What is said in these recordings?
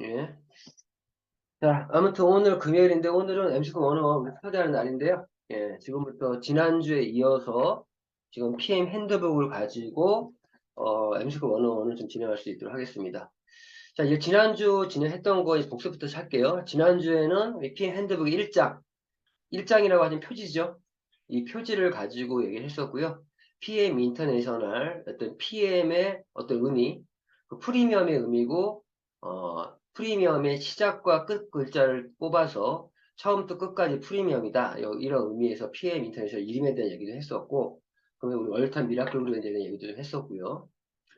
예. 자, 아무튼 오늘 금요일인데 오늘은 MCQ 101 초대하는 날인데요. 예, 지금부터 지난주에 이어서 지금 PM 핸드북을 가지고 MCQ 101을 좀 진행할 수 있도록 하겠습니다. 자, 이제 지난주 진행했던 거 이제 복습부터 할게요. 지난주에는 이 PM 핸드북 1장, 1장이라고 하는 표지죠. 이 표지를 가지고 얘기를 했었고요. PM 인터내셔널, 어떤 PM의 어떤 의미, 그 프리미엄의 의미고, 프리미엄의 시작과 끝 글자를 뽑아서 처음부터 끝까지 프리미엄이다. 이런 의미에서 PM 인터내셔널 이름에 대한 얘기도 했었고, 그러면 우리 월탄 미라클 그룹에 대한 얘기도 좀 했었고요.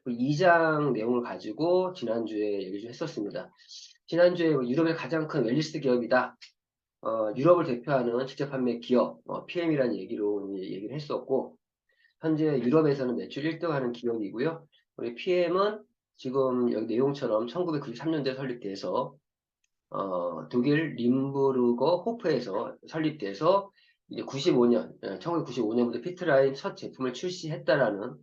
2장 내용을 가지고 지난주에 얘기 좀 했었습니다. 지난주에 유럽의 가장 큰 웰리스 기업이다. 유럽을 대표하는 직접 판매 기업, PM이라는 얘기로 이제 얘기를 했었고, 현재 유럽에서는 매출 1등 하는 기업이고요. 우리 PM은 지금 여기 내용처럼 1993년도에 설립돼서, 독일 림부르거 호프에서 설립돼서, 이제 95년, 1995년부터 피트라인 첫 제품을 출시했다라는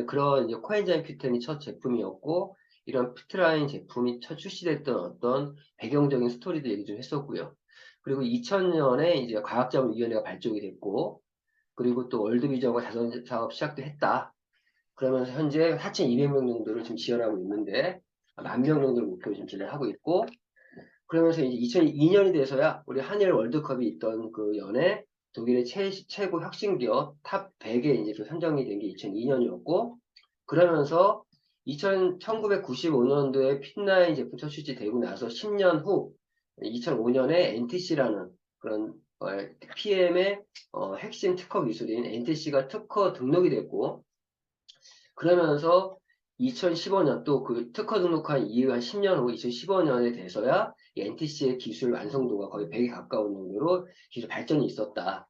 그런 이제 코엔자임 큐텐이 첫 제품이었고, 이런 피트라인 제품이 첫 출시됐던 어떤 배경적인 스토리도 얘기 좀 했었고요. 그리고 2000년에 이제 과학자문위원회가 발족이 됐고, 그리고 또 월드비전과 자선 사업 시작도 했다. 그러면서 현재 4,200명 정도를 지금 지원하고 있는데, 10,000명 정도를 목표로 지금 진행하고 있고, 그러면서 이제 2002년이 돼서야 우리 한일 월드컵이 있던 그 연에 독일의 최고 혁신 기업 탑 100에 이제 그 선정이 된 게 2002년이었고, 그러면서 1995년도에 핀라인 제품 첫 출시되고 나서 10년 후 2005년에 NTC라는 그런 PM의 핵심 특허 기술인 NTC가 특허 등록이 됐고, 그러면서 2015년 또 그 특허 등록한 이후 한 10년 후 2015년에 돼서야 이 NTC의 기술 완성도가 거의 100에 가까운 정도로 기술 발전이 있었다.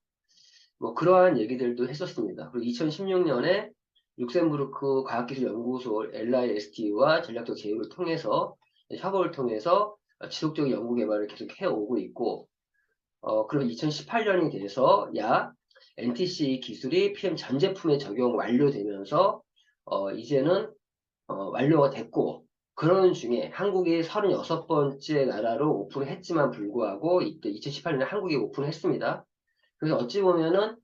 뭐 그러한 얘기들도 했었습니다. 그리고 2016년에 룩셈부르크 과학기술연구소 LIST와 전략적 제휴를 통해서 협업을 통해서 지속적인 연구 개발을 계속 해오고 있고, 그리고 2018년이 돼서 야 NTC 기술이 PM 전 제품에 적용 완료되면서 이제는 완료가 됐고, 그러는 중에 한국이 36번째 나라로 오픈을 했지만 불구하고 이때 2018년에 한국이 오픈을 했습니다. 그래서 어찌 보면은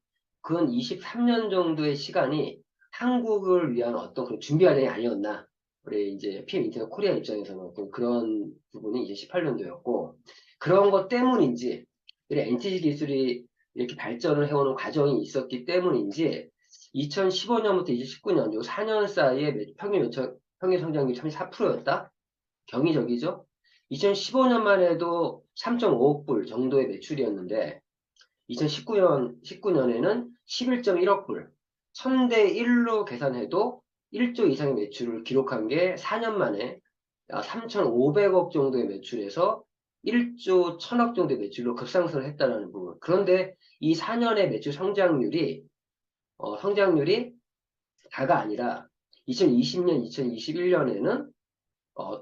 근 23년 정도의 시간이 한국을 위한 어떤 그런 준비 과정이 아니었나. 우리 이제 PM 인터넷 코리아 입장에서는 어떤 그런 부분이 2018년도였고, 그런 것 때문인지, 우리 NTC 기술이 이렇게 발전을 해오는 과정이 있었기 때문인지, 2015년부터 2019년, 요 4년 사이에 평균 성장률이 34%였다? 경이적이죠? 2015년만 해도 3.5억 불 정도의 매출이었는데, 19년에는 11.1억 불, 1000대 1로 계산해도 1조 이상의 매출을 기록한 게 4년 만에 3,500억 정도의 매출에서 1조 1000억 정도의 매출로 급상승을 했다는 부분. 그런데 이 4년의 매출 성장률이 다가 아니라 2020년, 2021년에는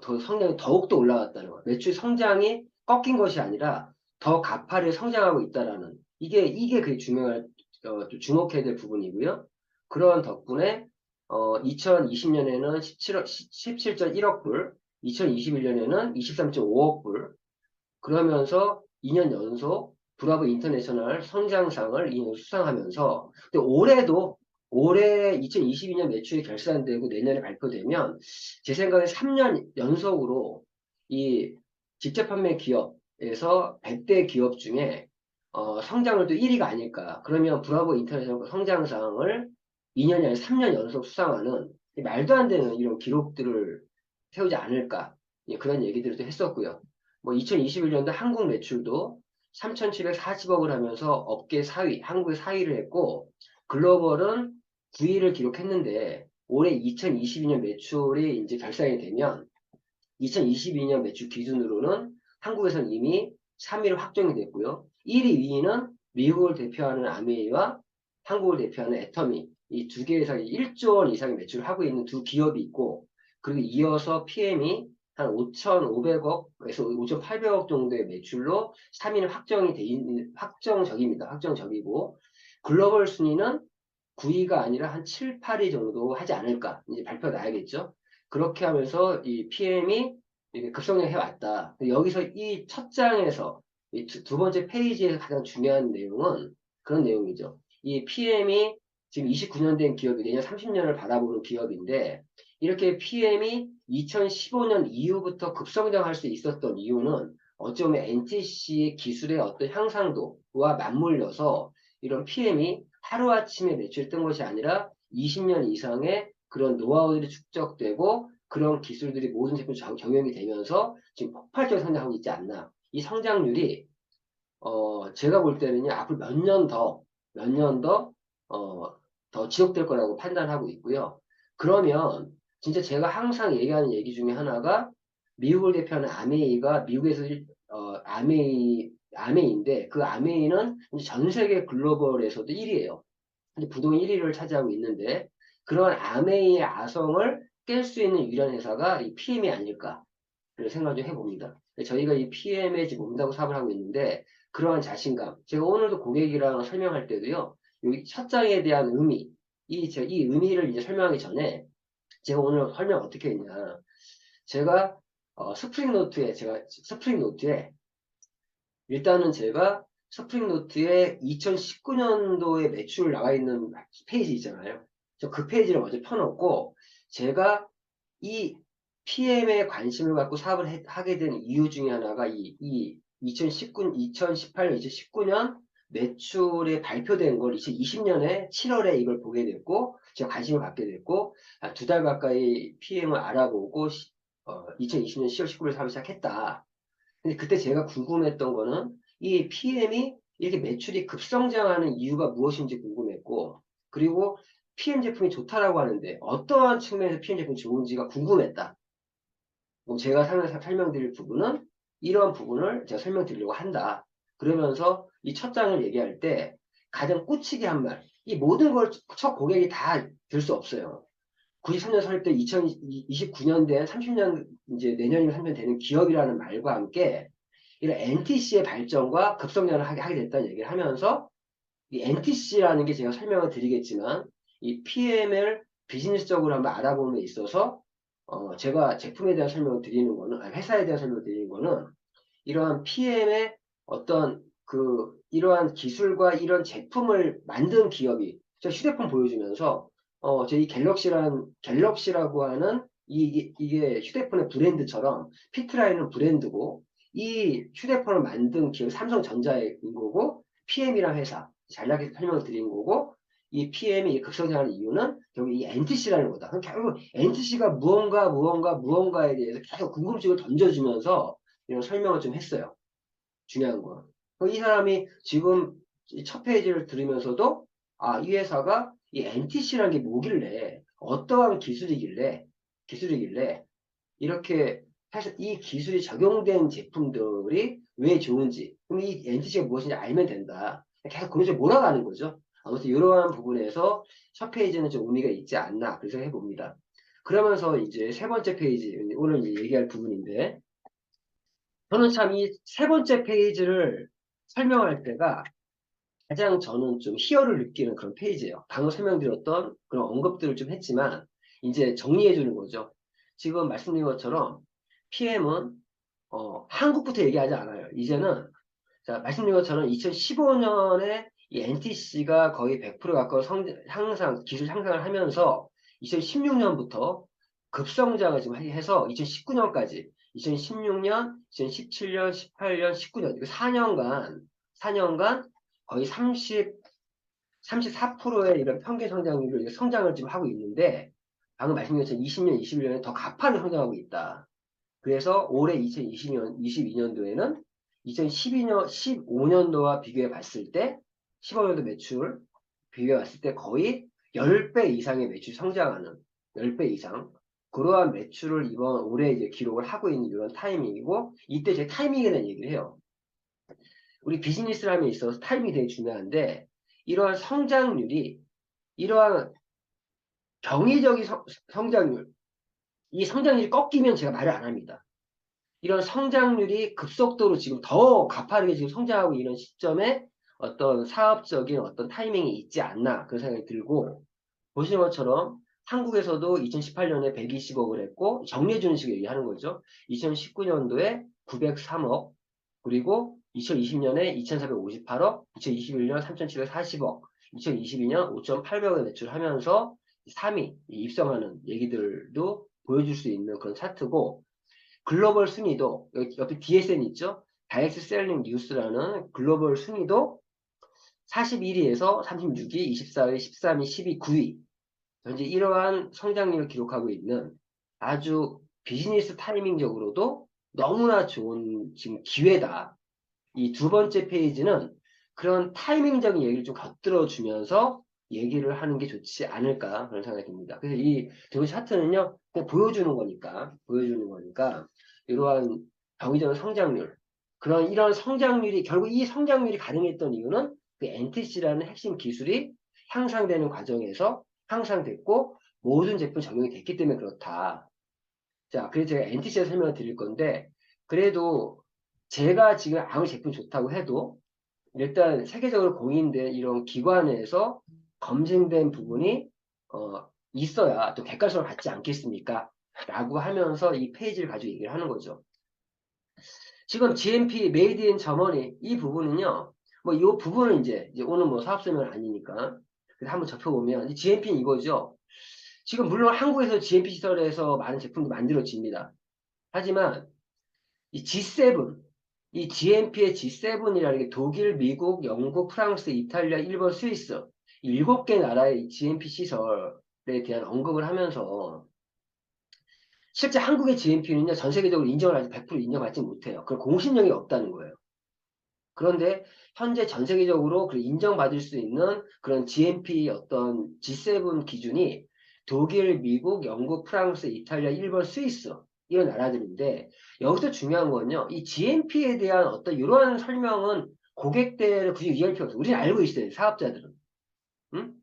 더 성장이 더욱더 올라갔다는 거예요. 매출 성장이 꺾인 것이 아니라 더 가파르게 성장하고 있다라는 이게 그 주목해야 될 부분이고요. 그런 덕분에 2020년에는 17.1억 불, 2021년에는 23.5억 불, 그러면서 2년 연속 브라보 인터내셔널 성장상을 2년 수상하면서, 근데 올해 2022년 매출이 결산되고 내년에 발표되면 제 생각에 3년 연속으로 이 직접 판매 기업에서 100대 기업 중에 성장률도 1위가 아닐까. 그러면 브라보 인터내셔널 성장상을 2년이 아니라 3년 연속 수상하는 말도 안 되는 이런 기록들을 세우지 않을까. 예, 그런 얘기들을 또 했었고요. 뭐 2021년도 한국 매출도 3,740억을 하면서 업계 4위, 한국의 4위를 했고, 글로벌은 9위를 기록했는데, 올해 2022년 매출이 이제 결산이 되면 2022년 매출 기준으로는 한국에서는 이미 3위로 확정이 됐고요. 1위, 2위는 미국을 대표하는 아메이와 한국을 대표하는 애터미, 이 두 개 회사가 1조 원 이상의 매출을 하고 있는 두 기업이 있고, 그리고 이어서 PM이 한 5,500억에서 5,800억 정도의 매출로 3위는 확정이 돼 있는, 확정적입니다. 확정적이고, 글로벌 순위는 9위가 아니라 한 7, 8위 정도 하지 않을까. 이제 발표가 나야겠죠. 그렇게 하면서 이 PM이 이게 급성장해 왔다. 여기서 이 첫 장에서 이 두 번째 페이지에서 가장 중요한 내용은 그런 내용이죠. 이 PM이 지금 29년 된 기업이 내년 30년을 바라보는 기업인데 이렇게 PM이 2015년 이후부터 급성장할 수 있었던 이유는 어쩌면 NTC의 기술의 어떤 향상도와 맞물려서 이런 PM이 하루아침에 매출이 뜬 것이 아니라 20년 이상의 그런 노하우들이 축적되고 그런 기술들이 모든 제품에 적용이 되면서 지금 폭발적인 성장하고 있지 않나. 이 성장률이 제가 볼 때는요, 앞으로 몇 년 더 지속될 거라고 판단하고 있고요. 그러면 진짜 제가 항상 얘기하는 얘기 중에 하나가 미국을 대표하는 아메이가 미국에서 아메이인데 그 아메이는 전 세계 글로벌에서도 1위예요. 부동 1위를 차지하고 있는데 그런 아메이의 아성을 깰 수 있는 유일한 회사가 이 PM이 아닐까 그런 생각 좀 해봅니다. 저희가 이 PM에 지금 온다고 사업을 하고 있는데 그러한 자신감 제가 오늘도 고객이랑 설명할 때도요. 여기 첫 장에 대한 의미 이 의미를 이제 설명하기 전에 제가 오늘 설명 어떻게 했냐 제가 스프링 노트에 일단은 제가 스프링노트에 2019년도에 매출 나와 있는 페이지 있잖아요. 그 페이지를 먼저 펴놓고 제가 이 PM에 관심을 갖고 사업을 하게 된 이유 중에 하나가 이 2018년, 2019년 매출에 발표된 걸 2020년에 7월에 이걸 보게 됐고 제가 관심을 갖게 됐고 두 달 가까이 PM을 알아보고 2020년 10월 19일에 사업을 시작했다. 근데 그때 제가 궁금했던 거는 이 PM이 이렇게 매출이 급성장하는 이유가 무엇인지 궁금했고, 그리고 PM 제품이 좋다라고 하는데 어떠한 측면에서 PM 제품이 좋은지가 궁금했다. 제가 설명드릴 부분은 이러한 부분을 제가 설명드리려고 한다. 그러면서 이 첫 장을 얘기할 때 가장 꽂히게 한 말, 이 모든 걸 첫 고객이 다 들 수 없어요. 93년 설 때 2029년 된 30년 이제 내년이면 30년 되는 기업이라는 말과 함께 이런 NTC의 발전과 급성장을 하게 됐다는 얘기를 하면서 이 NTC라는 게 제가 설명을 드리겠지만 이 PM을 비즈니스적으로 한번 알아보는 데 있어서 제가 제품에 대한 설명을 드리는 거는 아니, 회사에 대한 설명을 드리는 거는 이러한 PM의 어떤 이러한 기술과 이런 제품을 만든 기업이 저 휴대폰 보여주면서 저희 갤럭시라고 하는 이게 휴대폰의 브랜드처럼 피트라인은 브랜드고 이 휴대폰을 만든 기업 삼성전자인 거고 PM이란 회사 잘나게 설명을 드린 거고 이 PM이 급성장하는 이유는 결국 이 NTC라는 거다. 그럼 결국 NTC가 무언가에 대해서 계속 궁금증을 던져주면서 이런 설명을 좀 했어요. 중요한 건. 이 사람이 지금 첫 페이지를 들으면서도 이 회사가 이 NTC라는 게 뭐길래 어떠한 기술이길래 이렇게 해서 이 기술이 적용된 제품들이 왜 좋은지 그럼 이 NTC가 무엇인지 알면 된다. 계속 그런 식으로 몰아가는 거죠. 아무튼 이러한 부분에서 첫 페이지는 좀 의미가 있지 않나 그래서 해봅니다. 그러면서 이제 세 번째 페이지 오늘 이제 얘기할 부분인데 저는 참 이 세 번째 페이지를 설명할 때가 가장 저는 좀 희열을 느끼는 그런 페이지예요. 방금 설명드렸던 그런 언급들을 좀 했지만 이제 정리해 주는 거죠. 지금 말씀드린 것처럼 PM은 한국부터 얘기하지 않아요. 이제는 자, 말씀드린 것처럼 2015년에 이 NTC가 거의 100% 가까운 기술 향상을 하면서 2016년부터 급성장을 지금 해서 2019년까지 2016년, 2017년, 18년, 19년 이거 4년간 거의 34%의 이런 평균 성장률로 성장을 지금 하고 있는데 방금 말씀드린 것처럼 20년, 21년에 더 가파르게 성장하고 있다. 그래서 올해 22년도에는 2012년, 15년도와 비교해 봤을 때, 15년도 매출 비교해 봤을 때 거의 10배 이상의 매출 성장하는, 10배 이상. 그러한 매출을 이번 올해 이제 기록을 하고 있는 이런 타이밍이고, 이때 제 타이밍에 대한 얘기를 해요. 우리 비즈니스를 함에 있어서 타이밍이 되게 중요한데, 이러한 성장률이, 이러한 경이적인 성장률, 이 성장률이 꺾이면 제가 말을 안 합니다. 이런 성장률이 급속도로 지금 더 가파르게 지금 성장하고 있는 시점에 어떤 사업적인 어떤 타이밍이 있지 않나 그런 생각이 들고 보시는 것처럼 한국에서도 2018년에 120억을 했고, 정리해주는 식으로 얘기하는 거죠. 2019년도에 903억, 그리고 2020년에 2,458억, 2021년 3,740억, 2022년 5,800억 매출하면서 3위 입성하는 얘기들도 보여줄 수 있는 그런 차트고, 글로벌 순위도 여기 옆에 DSN 있죠? 다이렉트 셀링 뉴스라는 글로벌 순위도 41위에서 36위, 24위, 13위, 12위, 9위. 현재 이러한 성장률을 기록하고 있는 아주 비즈니스 타이밍적으로도 너무나 좋은 지금 기회다. 이 두 번째 페이지는 그런 타이밍적인 얘기를 좀 곁들여 주면서 얘기를 하는 게 좋지 않을까 그런 생각이 듭니다. 그래서 이 두 차트는요, 그냥 보여주는 거니까 이러한 경이적 성장률, 그런 이런 성장률이 결국 이 성장률이 가능했던 이유는 그 NTC라는 핵심 기술이 향상되는 과정에서 향상됐고 모든 제품 적용이 됐기 때문에 그렇다. 자, 그래서 제가 NTC에 설명을 드릴 건데 그래도 제가 지금 아무리 제품 좋다고 해도 일단 세계적으로 공인된 이런 기관에서 검증된 부분이 있어야 또 객관성을 갖지 않겠습니까? 라고 하면서 이 페이지를 가지고 얘기를 하는 거죠. 지금 GMP, Made in Germany 이 부분은요. 뭐 이 부분은 이제 오늘 뭐 사업 설명은 아니니까 그래서 한번 접해보면 GMP는 이거죠. 지금 물론 한국에서 GMP 시설에서 많은 제품도 만들어집니다. 하지만 이 G7, 이 GMP의 G7이라는 게 독일, 미국, 영국, 프랑스, 이탈리아, 일본, 스위스 이 7개 나라의 GMP 시설에 대한 언급을 하면서 실제 한국의 GMP는요, 전 세계적으로 인정을 아직 100% 인정받지 못해요. 그런 공신력이 없다는 거예요. 그런데 현재 전 세계적으로 그 인정받을 수 있는 그런 GMP 어떤 G7 기준이 독일, 미국, 영국, 프랑스, 이탈리아, 일본, 스위스 이런 나라들인데 여기서 중요한 건요. 이 GMP에 대한 어떤 이러한 설명은 고객들을 굳이 이해할 필요 없어요. 우리는 알고 있어요. 사업자들은. 응?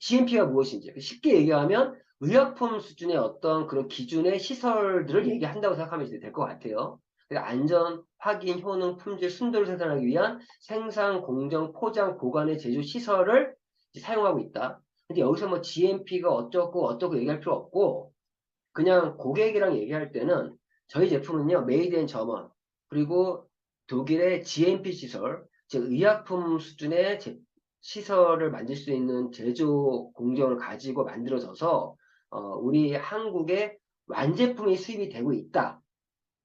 GMP가 무엇인지. 쉽게 얘기하면 의약품 수준의 어떤 그런 기준의 시설들을 얘기한다고 생각하면 될 것 같아요. 그러니까 안전, 확인, 효능, 품질, 순도를 생산하기 위한 생산, 공정, 포장, 보관의 제조 시설을 사용하고 있다. 근데 여기서 뭐 GMP가 어쩌고 어쩌고 얘기할 필요 없고 그냥 고객이랑 얘기할 때는 저희 제품은요, 메이드 인 저먼 그리고 독일의 GMP 시설, 즉 의약품 수준의 시설을 만들 수 있는 제조 공정을 가지고 만들어져서 우리 한국에 완제품이 수입이 되고 있다.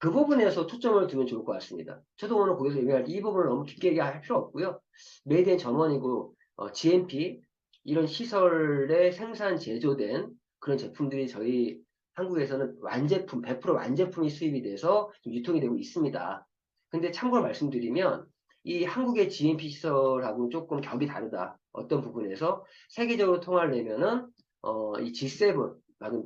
그 부분에서 초점을 두면 좋을 것 같습니다. 저도 오늘 거기서 얘기할 때 이 부분을 너무 깊게 얘기할 필요 없고요. 메이드 인 저먼이고 GMP 이런 시설에 생산 제조된 그런 제품들이 저희 한국에서는 완제품 100% 완제품이 수입이 돼서 유통이 되고 있습니다. 근데 참고로 말씀드리면 이 한국의 GMP 시설하고는 조금 격이 다르다. 어떤 부분에서 세계적으로 통하려면은 이 G7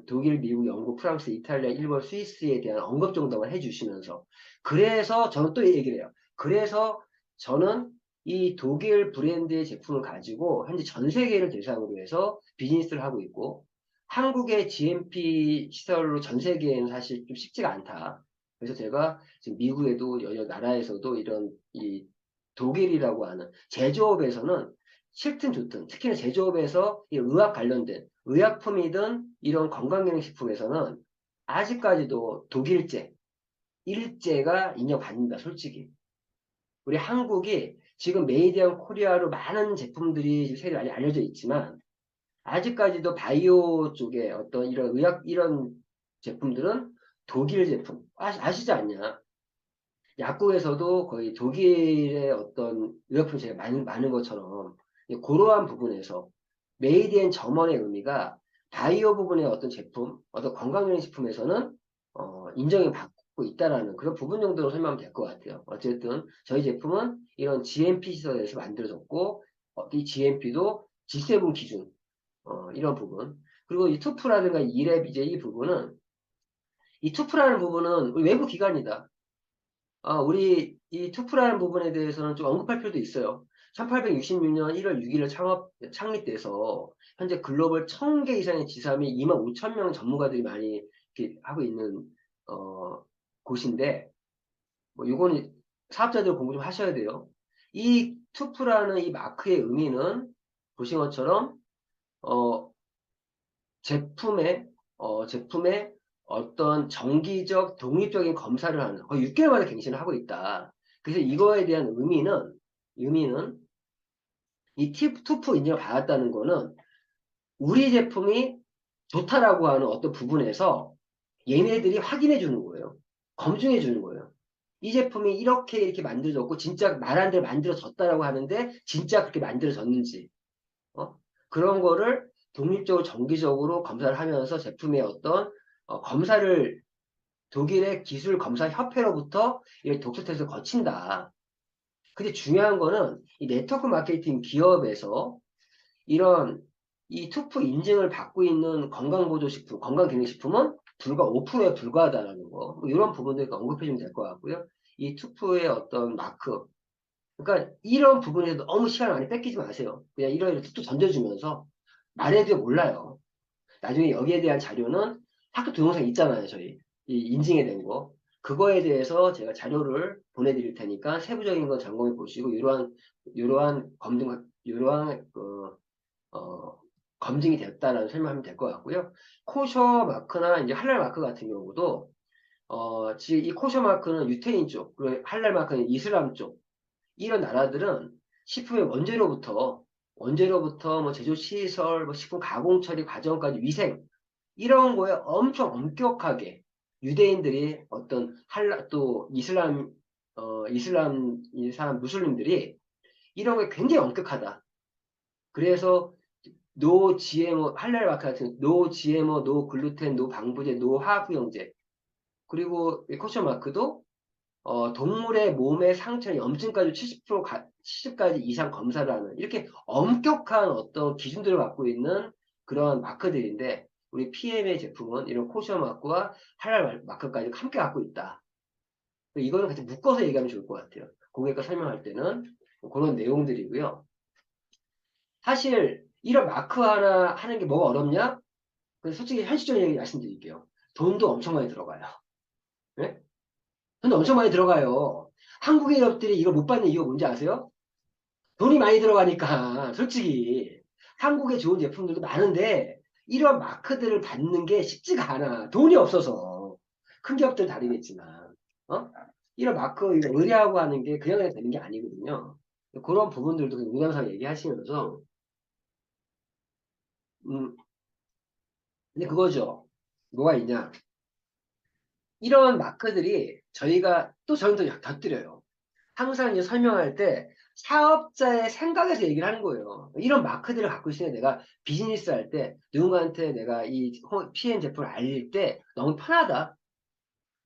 독일, 미국, 영국, 프랑스, 이탈리아, 일본, 스위스에 대한 언급 정도만 해주시면서 그래서 저는 또 얘기를 해요. 그래서 저는 이 독일 브랜드의 제품을 가지고 현재 전 세계를 대상으로 해서 비즈니스를 하고 있고 한국의 GMP 시설로 전 세계에는 사실 좀 쉽지가 않다. 그래서 제가 지금 미국에도 여러 나라에서도 이런 이 독일이라고 하는 제조업에서는 싫든 좋든 특히나 제조업에서 이 의학 관련된 의약품이든 이런 건강기능식품에서는 아직까지도 독일제, 일제가 인정받는다, 솔직히. 우리 한국이 지금 메이디언 코리아로 많은 제품들이 세계에 많이 알려져 있지만 아직까지도 바이오 쪽에 어떤 이런 의학 이런 제품들은 독일 제품 아시지 않냐? 약국에서도 거의 독일의 어떤 의약품이 제일 많은 것처럼 그러한 부분에서 메이드 앤 점원의 의미가 바이오 부분의 어떤 제품, 어떤 건강기능식품에서는 인정을 받고 있다라는 그런 부분 정도로 설명하면 될 것 같아요. 어쨌든 저희 제품은 이런 GMP 시설에서 만들어졌고 이 GMP도 G7 기준 이런 부분 그리고 이 투프라든가 이랩 이제 이 부분은 이 투프라는 부분은 우리 외부 기관이다. 우리 이 투프라는 부분에 대해서는 좀 언급할 필요도 있어요. 1866년 1월 6일에 창립돼서 현재 글로벌 1000개 이상의 지사미 2만 5천 명 전문가들이 많이 이렇게 하고 있는 곳인데 뭐 요거는 사업자들 공부 좀 하셔야 돼요. 이 투프라는 이 마크의 의미는 보신 것처럼 어, 제품의 어떤 정기적 독립적인 검사를 하는 거의 6개월마다 갱신을 하고 있다. 그래서 이거에 대한 의미는 이 투프 인증을 받았다는 거는 우리 제품이 좋다라고 하는 어떤 부분에서 얘네들이 확인해 주는 거예요. 검증해 주는 거예요. 이 제품이 이렇게 만들어졌고 진짜 말한 대로 만들어졌다라고 하는데 진짜 그렇게 만들어졌는지 어? 그런 거를 독립적으로 정기적으로 검사를 하면서 제품의 어떤 검사를 독일의 기술 검사 협회로부터 이 독소 테스트를 거친다. 근데 중요한 거는 이 네트워크 마케팅 기업에서 이런 이 투프 인증을 받고 있는 건강보조식품, 건강기능식품은 불과 5%에 불과하다라는 거. 뭐 이런 부분들 언급해 주면 될 것 같고요. 이 투프의 어떤 마크. 그러니까 이런 부분에서 너무 시간을 많이 뺏기지 마세요. 그냥 이런 툭툭 던져주면서 말해도 몰라요. 나중에 여기에 대한 자료는 학교 동영상 있잖아요, 저희. 이 인증에 된 거. 그거에 대해서 제가 자료를 보내드릴 테니까 세부적인 거 점검해 보시고, 이러한 검증, 이러한 어, 검증이 됐다라는 설명하면 될 것 같고요. 코셔 마크나 이제 할랄 마크 같은 경우도, 지금 이 코셔 마크는 유태인 쪽, 그리고 할랄 마크는 이슬람 쪽, 이런 나라들은 식품의 원재료부터 뭐 제조 시설, 뭐 식품 가공 처리 과정까지 위생, 이런 거에 엄청 엄격하게 유대인들이 어떤 또 이슬람 사람 무슬림들이 이런 거에 굉장히 엄격하다. 그래서 노 GMO, 할랄 마크 같은 노 GMO, 노 글루텐, 노 방부제, 노 화학부영제. 그리고 이 코션 마크도 동물의 몸의 상처나 염증까지 70가지 이상 검사를 하는 이렇게 엄격한 어떤 기준들을 갖고 있는 그런 마크들인데 우리 PM의 제품은 이런 코션 마크와 할랄 마크까지 함께 갖고 있다. 이거는 같이 묶어서 얘기하면 좋을 것 같아요. 고객과 설명할 때는 그런 내용들이고요. 사실 이런 마크 하나 하는 게 뭐가 어렵냐? 그래서 솔직히 현실적인 얘기 말씀드릴게요. 돈도 엄청 많이 들어가요. 네? 돈도 엄청 많이 들어가요. 한국의 기업들이 이걸 못 받는 이유가 뭔지 아세요? 돈이 많이 들어가니까 솔직히 한국에 좋은 제품들도 많은데 이런 마크들을 받는 게 쉽지가 않아. 돈이 없어서. 큰 기업들 다르겠지만 어? 이런 마크 이거 의뢰하고 하는 게 그냥 되는 게 아니거든요. 그런 부분들도 농담삼아 얘기하시면서 근데 그거죠. 뭐가 있냐? 이런 마크들이 저희는 또 곁들여요. 항상 이제 설명할 때 사업자의 생각에서 얘기를 하는 거예요. 이런 마크들을 갖고 있으면 내가 비즈니스 할 때 누군가한테 내가 이 PM 제품을 알릴 때 너무 편하다.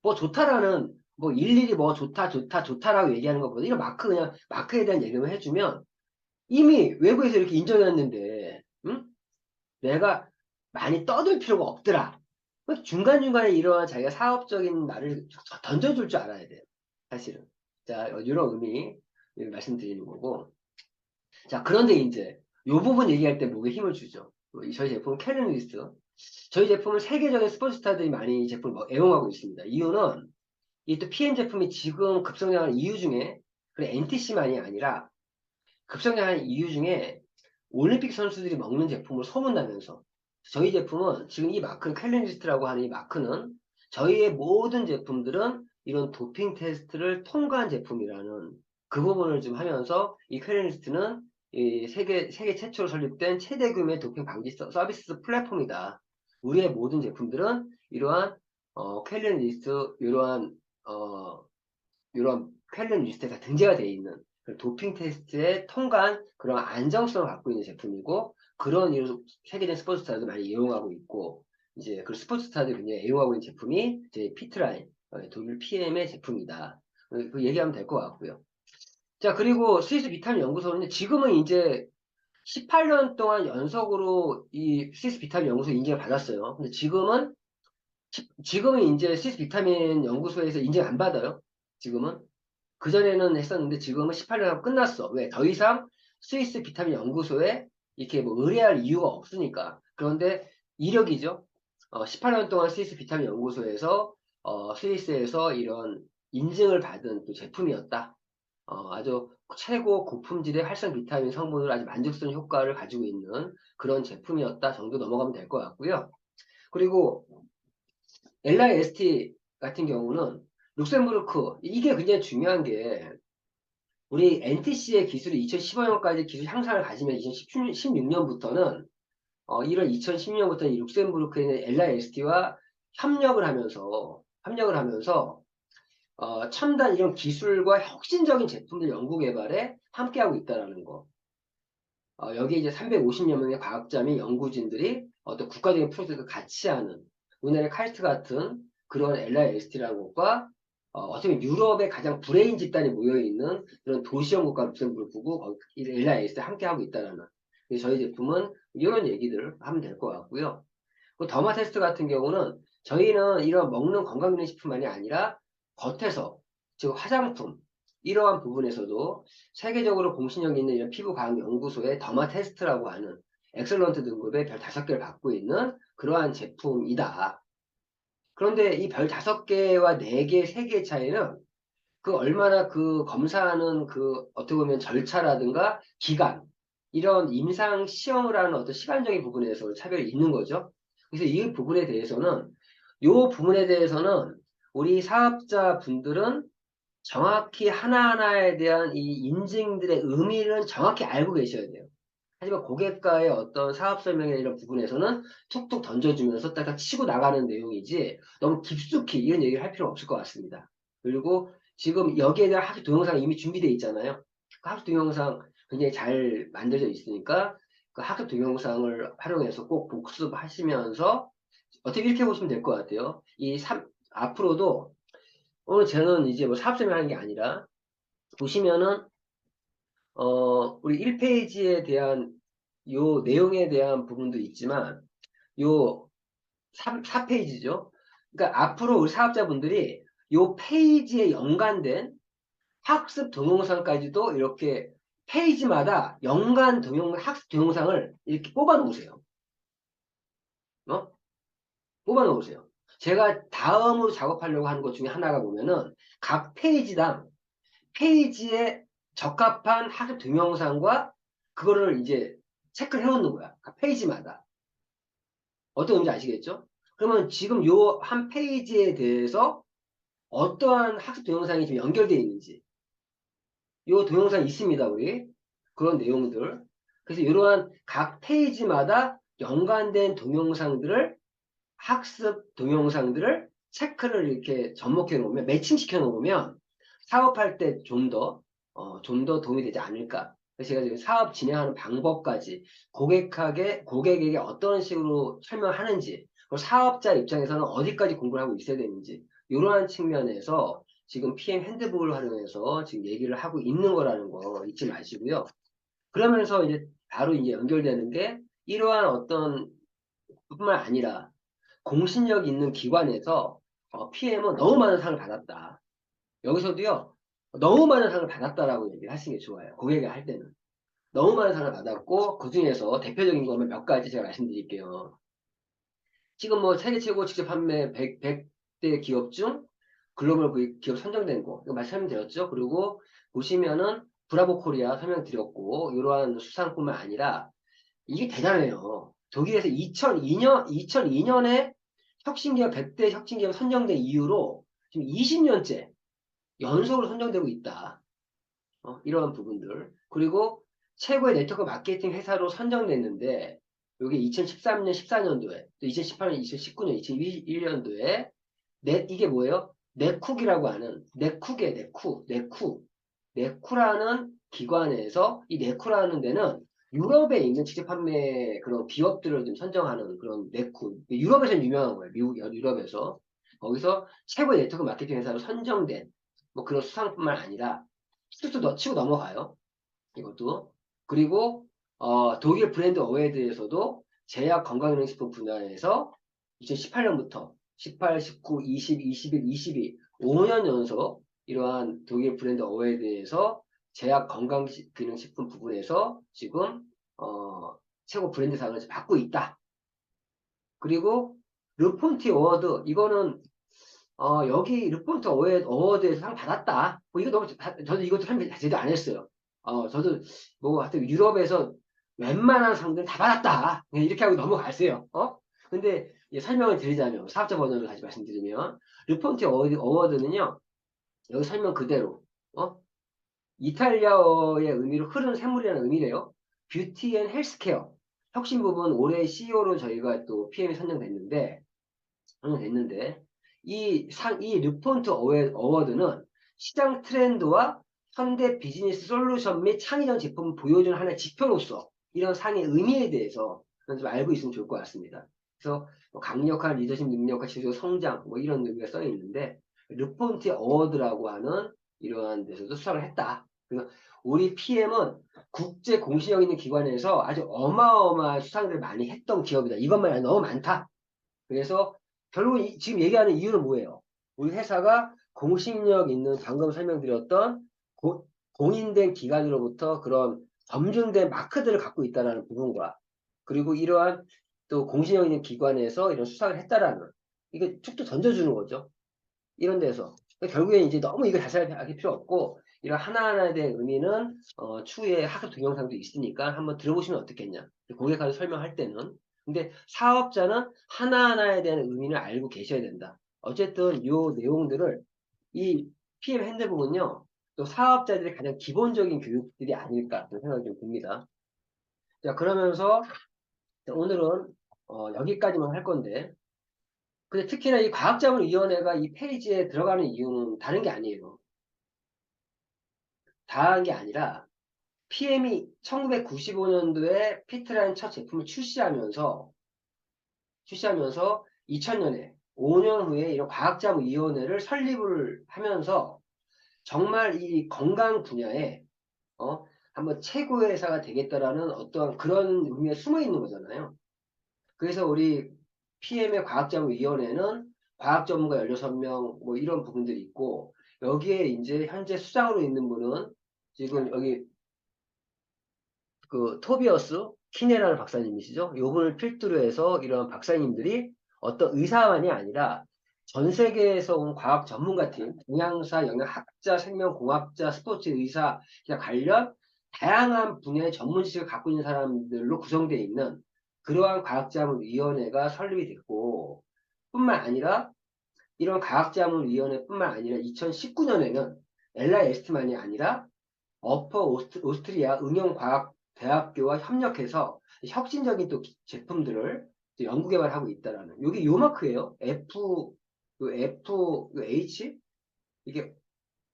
뭐 좋다라는 뭐 일일이 뭐 좋다라고 얘기하는 것보다 이런 그냥 마크에 대한 얘기만 해주면 이미 외부에서 이렇게 인정했는데 응? 내가 많이 떠들 필요가 없더라. 중간중간에 이러한 자기가 사업적인 말을 던져줄 줄 알아야 돼요. 사실은. 자, 이런 의미 말씀드리는 거고. 자, 그런데 이제 이 부분 얘기할 때 목에 힘을 주죠. 저희 제품은 캐널리스트. 저희 제품을 세계적인 스포츠스타들이 많이 이 제품을 애용하고 있습니다. 이유는 이 또 PM 제품이 지금 급성장하는 이유 중에 그래 NTC만이 아니라 급성장하는 이유 중에 올림픽 선수들이 먹는 제품을 소문나면서 저희 제품은 지금 이 마크는 캘린리스트라고 하는 이 마크는 저희의 모든 제품들은 이런 도핑 테스트를 통과한 제품이라는 그 부분을 좀 하면서 이 캘린리스트는 이 세계 최초로 설립된 최대 규모의 도핑 방지 서비스 플랫폼이다. 우리의 모든 제품들은 이러한 캘린리스트 어, 이런 퀄리티에 다 등재가 되어 있는 도핑 테스트에 통과한 그런 안정성을 갖고 있는 제품이고 그런 이유 세계적인 스포츠스타도 많이 이용하고 있고 이제 그 스포츠스타들이 굉장히 애용하고 있는 제품이 이제 피트라인 독일 PM의 제품이다. 그 얘기하면 될 것 같고요. 자 그리고 스위스 비타민 연구소는 지금은 이제 18년 동안 연속으로 이 스위스 비타민 연구소 인증을 받았어요. 근데 지금은 이제 스위스 비타민 연구소에서 인증 안 받아요. 지금은. 그전에는 했었는데 지금은 18년 하고 끝났어. 왜? 더 이상 스위스 비타민 연구소에 이렇게 뭐 의뢰할 이유가 없으니까. 그런데 이력이죠. 18년 동안 스위스 비타민 연구소에서 스위스에서 이런 인증을 받은 또 제품이었다. 아주 최고 고품질의 활성 비타민 성분을 아주 만족스러운 효과를 가지고 있는 그런 제품이었다 정도 넘어가면 될 것 같고요. 그리고 LIST 같은 경우는 룩셈부르크, 이게 굉장히 중요한 게 우리 NTC의 기술이 2015년까지 기술 향상을 가지면 2016년부터는 이런 2010년부터 이 룩셈부르크에 있는 LIST와 협력을 하면서 첨단 이런 기술과 혁신적인 제품들 연구 개발에 함께하고 있다는 거. 여기에 이제 350여 명의 과학자 및 연구진들이 어떤 국가적인 프로젝트를 같이 하는 우리나라의 카이스트 같은 그런 LIST라는 곳과 어떻게 보면 유럽의 가장 브레인 집단이 모여있는 그런 도시연구가 룩셈부르크고 LIST에 함께하고 있다는 저희 제품은 이런 얘기들 하면 될 것 같고요. 그 더마 테스트 같은 경우는 저희는 이런 먹는 건강기능식품만이 아니라 겉에서 즉 화장품 이러한 부분에서도 세계적으로 공신력 있는 이런 피부과학연구소의 더마 테스트라고 하는 엑셀런트 등급의 별 5개를 받고 있는 그러한 제품이다. 그런데 이 별 5개와 4개, 3개의 차이는 그 얼마나 그 검사하는 그 어떻게 보면 절차라든가 기간 이런 임상 시험을 하는 어떤 시간적인 부분에서 차별이 있는 거죠. 그래서 이 부분에 대해서는 우리 사업자 분들은 정확히 하나하나에 대한 이 인증들의 의미를 정확히 알고 계셔야 돼요. 하지만 고객과의 어떤 사업 설명이나 이런 부분에서는 툭툭 던져주면서 딱딱 치고 나가는 내용이지 너무 깊숙이 이런 얘기를 할 필요는 없을 것 같습니다. 그리고 지금 여기에 대한 학습 동영상이 이미 준비되어 있잖아요. 그 학습 동영상 굉장히 잘 만들어져 있으니까 그 학습 동영상을 활용해서 꼭 복습하시면서 어떻게 이렇게 보시면 될 것 같아요. 앞으로도 오늘 저는 이제 뭐 사업 설명하는 게 아니라 보시면은 우리 1페이지에 대한 요 내용에 대한 부분도 있지만 요 4페이지죠. 그러니까 앞으로 우리 사업자분들이 요 페이지에 연관된 학습 동영상까지도 이렇게 페이지마다 학습 동영상을 이렇게 뽑아 놓으세요. 뽑아 놓으세요. 제가 다음으로 작업하려고 하는 것 중에 하나가 보면은 각 페이지당 페이지에 적합한 학습 동영상과 그거를 이제 체크를 해놓는 거야. 각 페이지마다. 어떤 의미인지 아시겠죠? 그러면 지금 요 한 페이지에 대해서 어떠한 학습 동영상이 지금 연결되어 있는지 요 동영상이 있습니다. 우리 그런 내용들. 그래서 이러한 각 페이지마다 연관된 학습 동영상들을 체크를 이렇게 접목해 놓으면 매칭시켜 놓으면 사업할 때 좀 더 도움이 되지 않을까. 그래서 제가 지금 사업 진행하는 방법까지 고객에게 어떤 식으로 설명하는지, 그리고 사업자 입장에서는 어디까지 공부를 하고 있어야 되는지, 이러한 측면에서 지금 PM 핸드북을 활용해서 지금 얘기를 하고 있는 거라는 거 잊지 마시고요. 그러면서 이제 바로 이제 연결되는 게 이러한 어떤 뿐만 아니라 공신력 있는 기관에서 PM은 너무 많은 상을 받았다. 여기서도요. 너무 많은 상을 받았다라고 얘기를 하시는 게 좋아요. 고객이 할 때는. 너무 많은 상을 받았고 그중에서 대표적인 거면 몇 가지 제가 말씀드릴게요. 지금 뭐 세계 최고 직접 판매 100대 기업 중 글로벌 기업 선정된 거 이거 말씀드렸죠. 그리고 보시면은 브라보 코리아 설명드렸고 이러한 수상뿐만 아니라 이게 대단해요. 독일에서 2002년에 혁신기업 100대 혁신기업 선정된 이후로 지금 20년째 연속으로 선정되고 있다. 이러한 부분들. 그리고 최고의 네트워크 마케팅 회사로 선정됐는데 여기 2013년, 14년도에 또 2018년, 2019년, 2021년도에 이게 뭐예요? 네쿡이라고 하는 네쿠라는 기관에서 이 네쿠라는 데는 유럽에 있는 직접 판매 그런 기업들을 좀 선정하는 그런 네쿠. 유럽에서는 유명한 거예요. 유럽에서. 거기서 최고의 네트워크 마케팅 회사로 선정된 뭐 그런 수상뿐만 아니라 툭툭 치고 넘어가요. 이것도. 그리고 독일 브랜드 어웨이드에서도 제약 건강기능식품 분야에서 2018년부터 18, 19, 20, 21, 22 5년 연속 이러한 독일 브랜드 어웨이드에서 제약 건강기능식품 부분에서 지금 최고 브랜드상을 받고 있다. 그리고 르폰티 어워드 이거는 여기 르폰트 어워드에서 상 받았다. 이거 너무, 저도 이것도 설명 제대로 안 했어요. 저도, 뭐, 하여튼 유럽에서 웬만한 상들 다 받았다. 그냥 이렇게 하고 넘어갔어요. 근데, 설명을 드리자면, 사업자 번호를 다시 말씀드리면, 르폰티 어워드는요, 여기 설명 그대로, 어? 이탈리아어의 의미로 흐르는 샘물이라는 의미래요. 뷰티 앤 헬스케어. 혁신 부분 올해 CEO로 저희가 또 PM이 선정됐는데, 이 르폰트 어워드는 시장 트렌드와 현대 비즈니스 솔루션 및 창의적 제품을 보여주는 하나의 지표로서 이런 상의 의미에 대해서 좀 알고 있으면 좋을 것 같습니다. 그래서 뭐 강력한 리더십 능력과 지속 성장 뭐 이런 의미가 써 있는데 르폰트 어워드라고 하는 이러한 데서도 수상을 했다. 그래서 우리 PM은 국제 공신력 있는 기관에서 아주 어마어마한 수상들을 많이 했던 기업이다. 이것만 해도 너무 많다. 그래서 결국 지금 얘기하는 이유는 뭐예요? 우리 회사가 공신력 있는 방금 설명드렸던 공인된 기관으로부터 그런 검증된 마크들을 갖고 있다는 부분과 그리고 이러한 또 공신력 있는 기관에서 이런 수상을 했다라는 이게 툭툭 던져주는 거죠. 이런 데서 결국에 이제 너무 이거 자세하게 할 필요 없고 이런 하나하나에 대한 의미는 추후에 학습 동영상도 있으니까 한번 들어보시면 어떻겠냐. 고객한테 설명할 때는. 근데 사업자는 하나하나에 대한 의미를 알고 계셔야 된다. 어쨌든 이 내용들을 이 PM 핸드북은요. 또 사업자들의 가장 기본적인 교육들이 아닐까 그런 생각이 좀 듭니다. 자 그러면서 오늘은 여기까지만 할 건데 근데 특히나 이 과학자문위원회가 이 페이지에 들어가는 이유는 다른 게 아니에요. 다른 게 아니라 PM이 1995년도에 피트라는 첫 제품을 출시하면서 2000년에 5년 후에 이런 과학자문위원회를 설립을 하면서 정말 이 건강 분야에 한번 최고의 회사가 되겠다라는 어떠한 그런 의미가 숨어 있는 거잖아요. 그래서 우리 PM의 과학자문위원회는 과학 전문가 16명 뭐 이런 부분들이 있고 여기에 이제 현재 수장으로 있는 분은 지금 여기 그 토비어스 키네라는 박사님이시죠. 요분을 필두로 해서 이런 박사님들이 어떤 의사만이 아니라 전 세계에서 온 과학 전문가팀, 영양사, 영양학자, 생명공학자, 스포츠 의사, 그냥 관련 다양한 분야의 전문 지식을 갖고 있는 사람들로 구성되어 있는 그러한 과학자문위원회가 설립이 됐고 뿐만 아니라 이런 과학자문위원회뿐만 아니라 2019년에는 엘라 에스트만이 아니라 어퍼 오스트리아 응용과학대학교와 협력해서 혁신적인 또 제품들을 연구 개발하고 있다라는 여기 요 마크예요. H 이게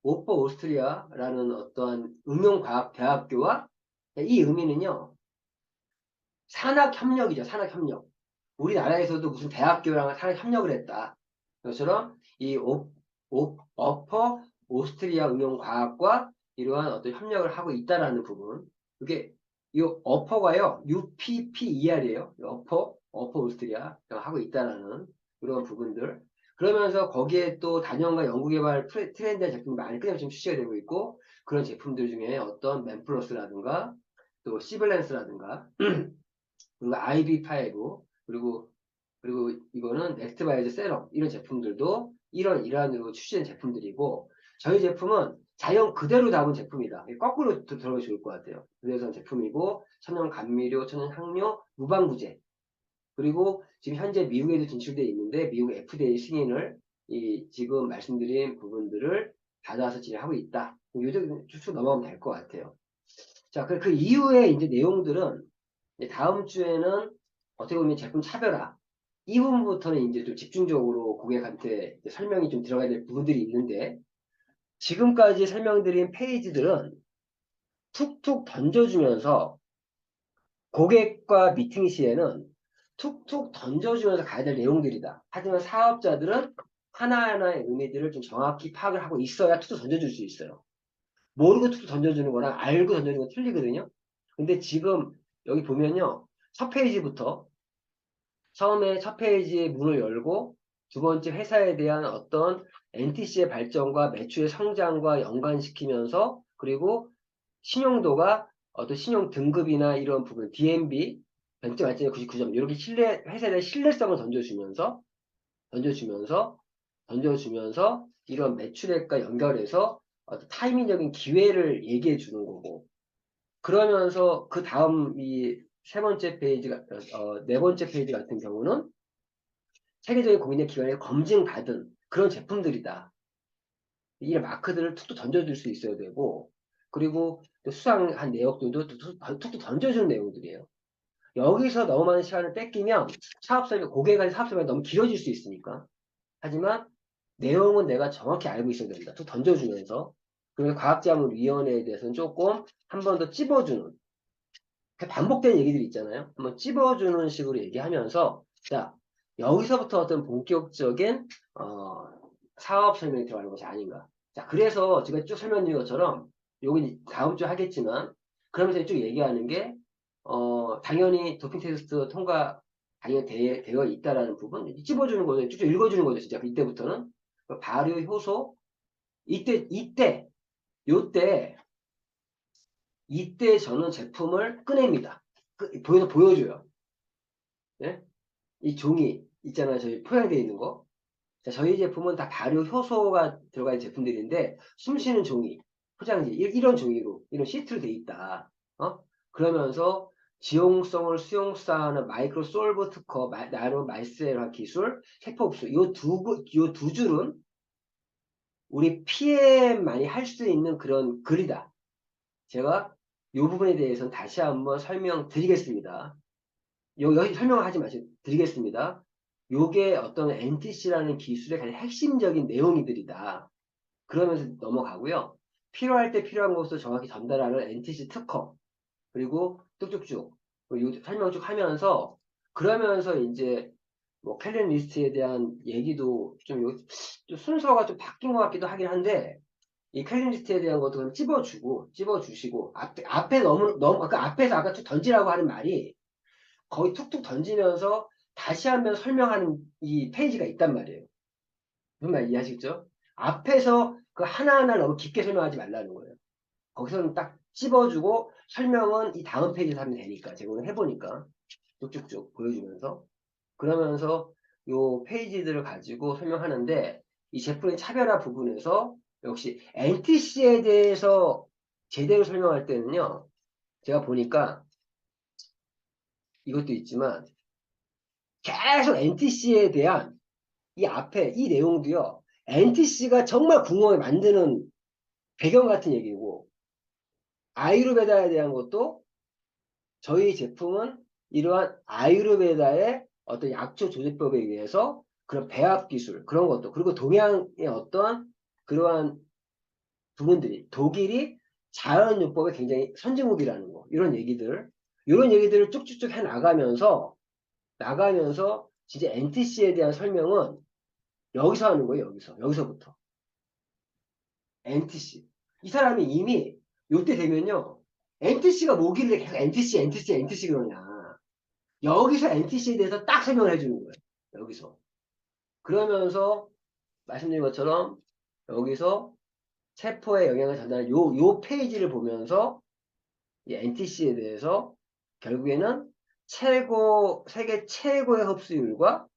오퍼 오스트리아라는 어떠한 응용과학대학교와 이 의미는요. 산학협력이죠. 산학협력. 우리나라에서도 무슨 대학교랑 산학협력을 했다. 그것처럼 이 어퍼 오스트리아 응용과학과 이러한 어떤 협력을 하고 있다라는 부분. 그게 이 어퍼가요. UPPER이에요. 어퍼 오스트리아 하고 있다라는 그런 부분들. 그러면서 거기에 또 단연과 연구개발 트렌드한 제품이 많이 끊임없이 출시가 되고 있고 그런 제품들 중에 어떤 맨플러스라든가 또 시블렌스라든가 그리고 IB5 그리고 이거는 넥트바이즈 세럼 이런 제품들도 이런 일환으로 출시된 제품들이고 저희 제품은 자연 그대로 담은 제품이다. 거꾸로 들어가면 좋을 것 같아요. 그래서 제품이고 천연 감미료, 천연 향료, 무방부제 그리고 지금 현재 미국에도 진출되어 있는데 미국 FDA 승인을 이 지금 말씀드린 부분들을 받아서 진행하고 있다. 요즘 쭉 넘어가면 될 것 같아요. 자, 그 이후에 이제 내용들은 다음 주에는 어떻게 보면 제품 차별화 이 부분부터는 이제 좀 집중적으로 고객한테 설명이 좀 들어가야 될 부분들이 있는데 지금까지 설명드린 페이지들은 툭툭 던져주면서 고객과 미팅 시에는 툭툭 던져주면서 가야 될 내용들이다. 하지만 사업자들은 하나하나의 의미들을 좀 정확히 파악을 하고 있어야 툭툭 던져줄 수 있어요. 모르고 툭툭 던져주는 거랑 알고 던져주는 건 틀리거든요. 근데 지금 여기 보면요. 첫 페이지부터 처음에 첫 페이지에 문을 열고 두 번째 회사에 대한 어떤 NTC의 발전과 매출의 성장과 연관시키면서 그리고 신용도가 어떤 신용 등급이나 이런 부분 DNB 벤처 발전의 99점 이렇게 회사에 대한 신뢰성을 던져주면서 이런 매출액과 연결해서 어떤 타이밍적인 기회를 얘기해 주는 거고, 그러면서 그 다음 이 세 번째 페이지가, 네 번째 페이지 같은 경우는 세계적인 공인의 기관에 검증받은 그런 제품들이다. 이 마크들을 툭툭 던져줄 수 있어야 되고, 그리고 또 수상한 내역들도 툭툭 던져주는 내용들이에요. 여기서 너무 많은 시간을 뺏기면 사업설명, 고객의 사업설명이 너무 길어질 수 있으니까. 하지만 내용은 내가 정확히 알고 있어야 된다. 툭 던져주면서. 그리고 과학자문위원회에 대해서는 조금 한 번 더 찝어주는, 반복된 얘기들이 있잖아요. 한번 찝어주는 식으로 얘기하면서, 자, 여기서부터 어떤 본격적인, 사업 설명이 들어가는 것이 아닌가. 자, 그래서 제가 쭉 설명드린 것처럼, 여기 다음 주 하겠지만, 그러면서 쭉 얘기하는 게, 당연히 도핑 테스트 통과, 당연히 되어 있다라는 부분, 찝어주는 거죠. 쭉쭉 읽어주는 거죠. 진짜 이때부터는. 발효 효소, 요때, 이때 저는 제품을 꺼냅니다. 보여줘요. 예? 이 종이 있잖아요. 저희 포장되어 있는 거. 자, 저희 제품은 다 발효 효소가 들어가 있는 제품들인데 숨 쉬는 종이, 포장지 이런 종이로 이런 시트로 돼 있다. 그러면서 지용성을 수용사하는 마이크로 솔브 특허, 나노 말세화 기술, 세포 흡수 요 두 줄은 우리 PM만이 할 수 있는 그런 글이다. 제가 이 부분에 대해서는 다시 한번 설명드리겠습니다. 여기 설명하지 마시고 드리겠습니다. 요게 어떤 NTC라는 기술의 가장 핵심적인 내용들이다. 그러면서 넘어가고요. 필요할 때 필요한 것을 정확히 전달하는 NTC 특허, 그리고 뚝뚝쭉 요 설명 쭉 하면서, 그러면서 이제 뭐 캘린 리스트에 대한 얘기도 좀 순서가 좀 바뀐 것 같기도 하긴 한데, 이 캘린 리스트에 대한 것도 그럼 찝어주시고 앞에 너무 그 앞에서 아까 쭉 던지라고 하는 말이 거의 툭툭 던지면서 다시 한번 설명하는 이 페이지가 있단 말이에요. 무슨 말 이해하시겠죠? 앞에서 그 하나하나 너무 깊게 설명하지 말라는 거예요. 거기서는 딱 찝어주고 설명은 이 다음 페이지에서 하면 되니까. 제가 오늘 해보니까 쭉쭉쭉 보여주면서, 그러면서 요 페이지들을 가지고 설명하는데, 이 제품의 차별화 부분에서 역시 NTC에 대해서 제대로 설명할 때는요, 제가 보니까 이것도 있지만 계속 NTC에 대한 이 앞에 이 내용도요, NTC가 정말 궁금하게 만드는 배경 같은 얘기고, 아유르베다에 대한 것도 저희 제품은 이러한 아유르베다의 어떤 약초 조제법에 의해서 그런 배합 기술, 그런 것도, 그리고 동양의 어떤 그러한 부분들이, 독일이 자연요법에 굉장히 선진국이라는 거, 이런 얘기들을 쭉쭉쭉 해 나가면서, 진짜 NTC에 대한 설명은 여기서 하는 거예요, 여기서부터. NTC. 이 사람이 이미 요때 되면요. NTC가 뭐길래 계속 NTC 그러냐. 여기서 NTC에 대해서 딱 설명을 해주는 거예요. 여기서. 그러면서 말씀드린 것처럼 여기서 세포에 영향을 전달하는 요 페이지를 보면서 이 NTC에 대해서 결국에는 세계 최고의 흡수율과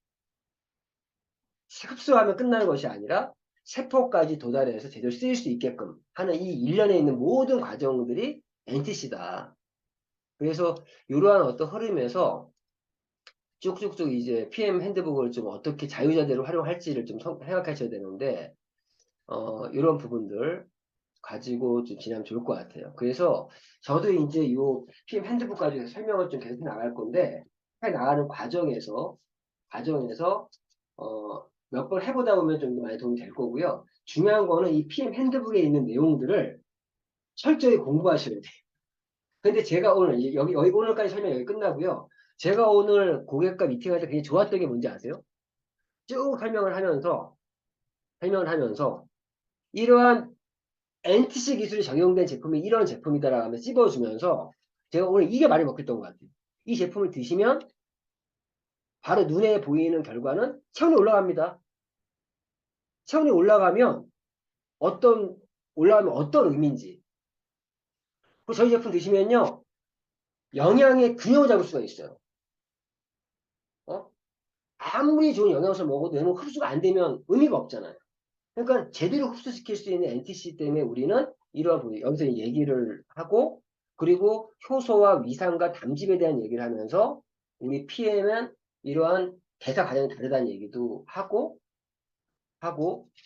흡수하면 끝나는 것이 아니라 세포까지 도달해서 제대로 쓰일 수 있게끔 하는 이 일련에 있는 모든 과정들이 NTC다. 그래서 이러한 어떤 흐름에서 쭉쭉쭉 이제 PM 핸드북을 좀 어떻게 자유자재로 활용할지를 좀 생각하셔야 되는데, 이런 부분들 가지고 좀 지나면 좋을 것 같아요. 그래서 저도 이제 이 PM 핸드북 가지고 설명을 좀 계속 나갈 건데, 해 나가는 과정에서 몇 번 해보다 보면 좀 많이 도움이 될 거고요. 중요한 거는 이 PM 핸드북에 있는 내용들을 철저히 공부하셔야 돼요. 근데 제가 오늘, 여기 오늘까지 설명 여기 끝나고요. 제가 오늘 고객과 미팅할 때 굉장히 좋았던 게 뭔지 아세요? 쭉 설명을 하면서, 이러한 NTC 기술이 적용된 제품이 이런 제품이다라고 하면서 찝어주면서, 제가 오늘 이게 많이 먹혔던 것 같아요. 이 제품을 드시면 바로 눈에 보이는 결과는 체온이 올라갑니다. 체온이 어떤, 올라가면 어떤 의미인지. 그리고 저희 제품 드시면요, 영양의 균형을 잡을 수가 있어요. 어? 아무리 좋은 영양소를 먹어도 너무 흡수가 안 되면 의미가 없잖아요. 그러니까 제대로 흡수시킬 수 있는 NTC 때문에 우리는 이러한 부분, 여기서 얘기를 하고, 그리고 효소와 위산과 담즙에 대한 얘기를 하면서 우리 PM은 이러한 대사 과정이 다르다는 얘기도 하고,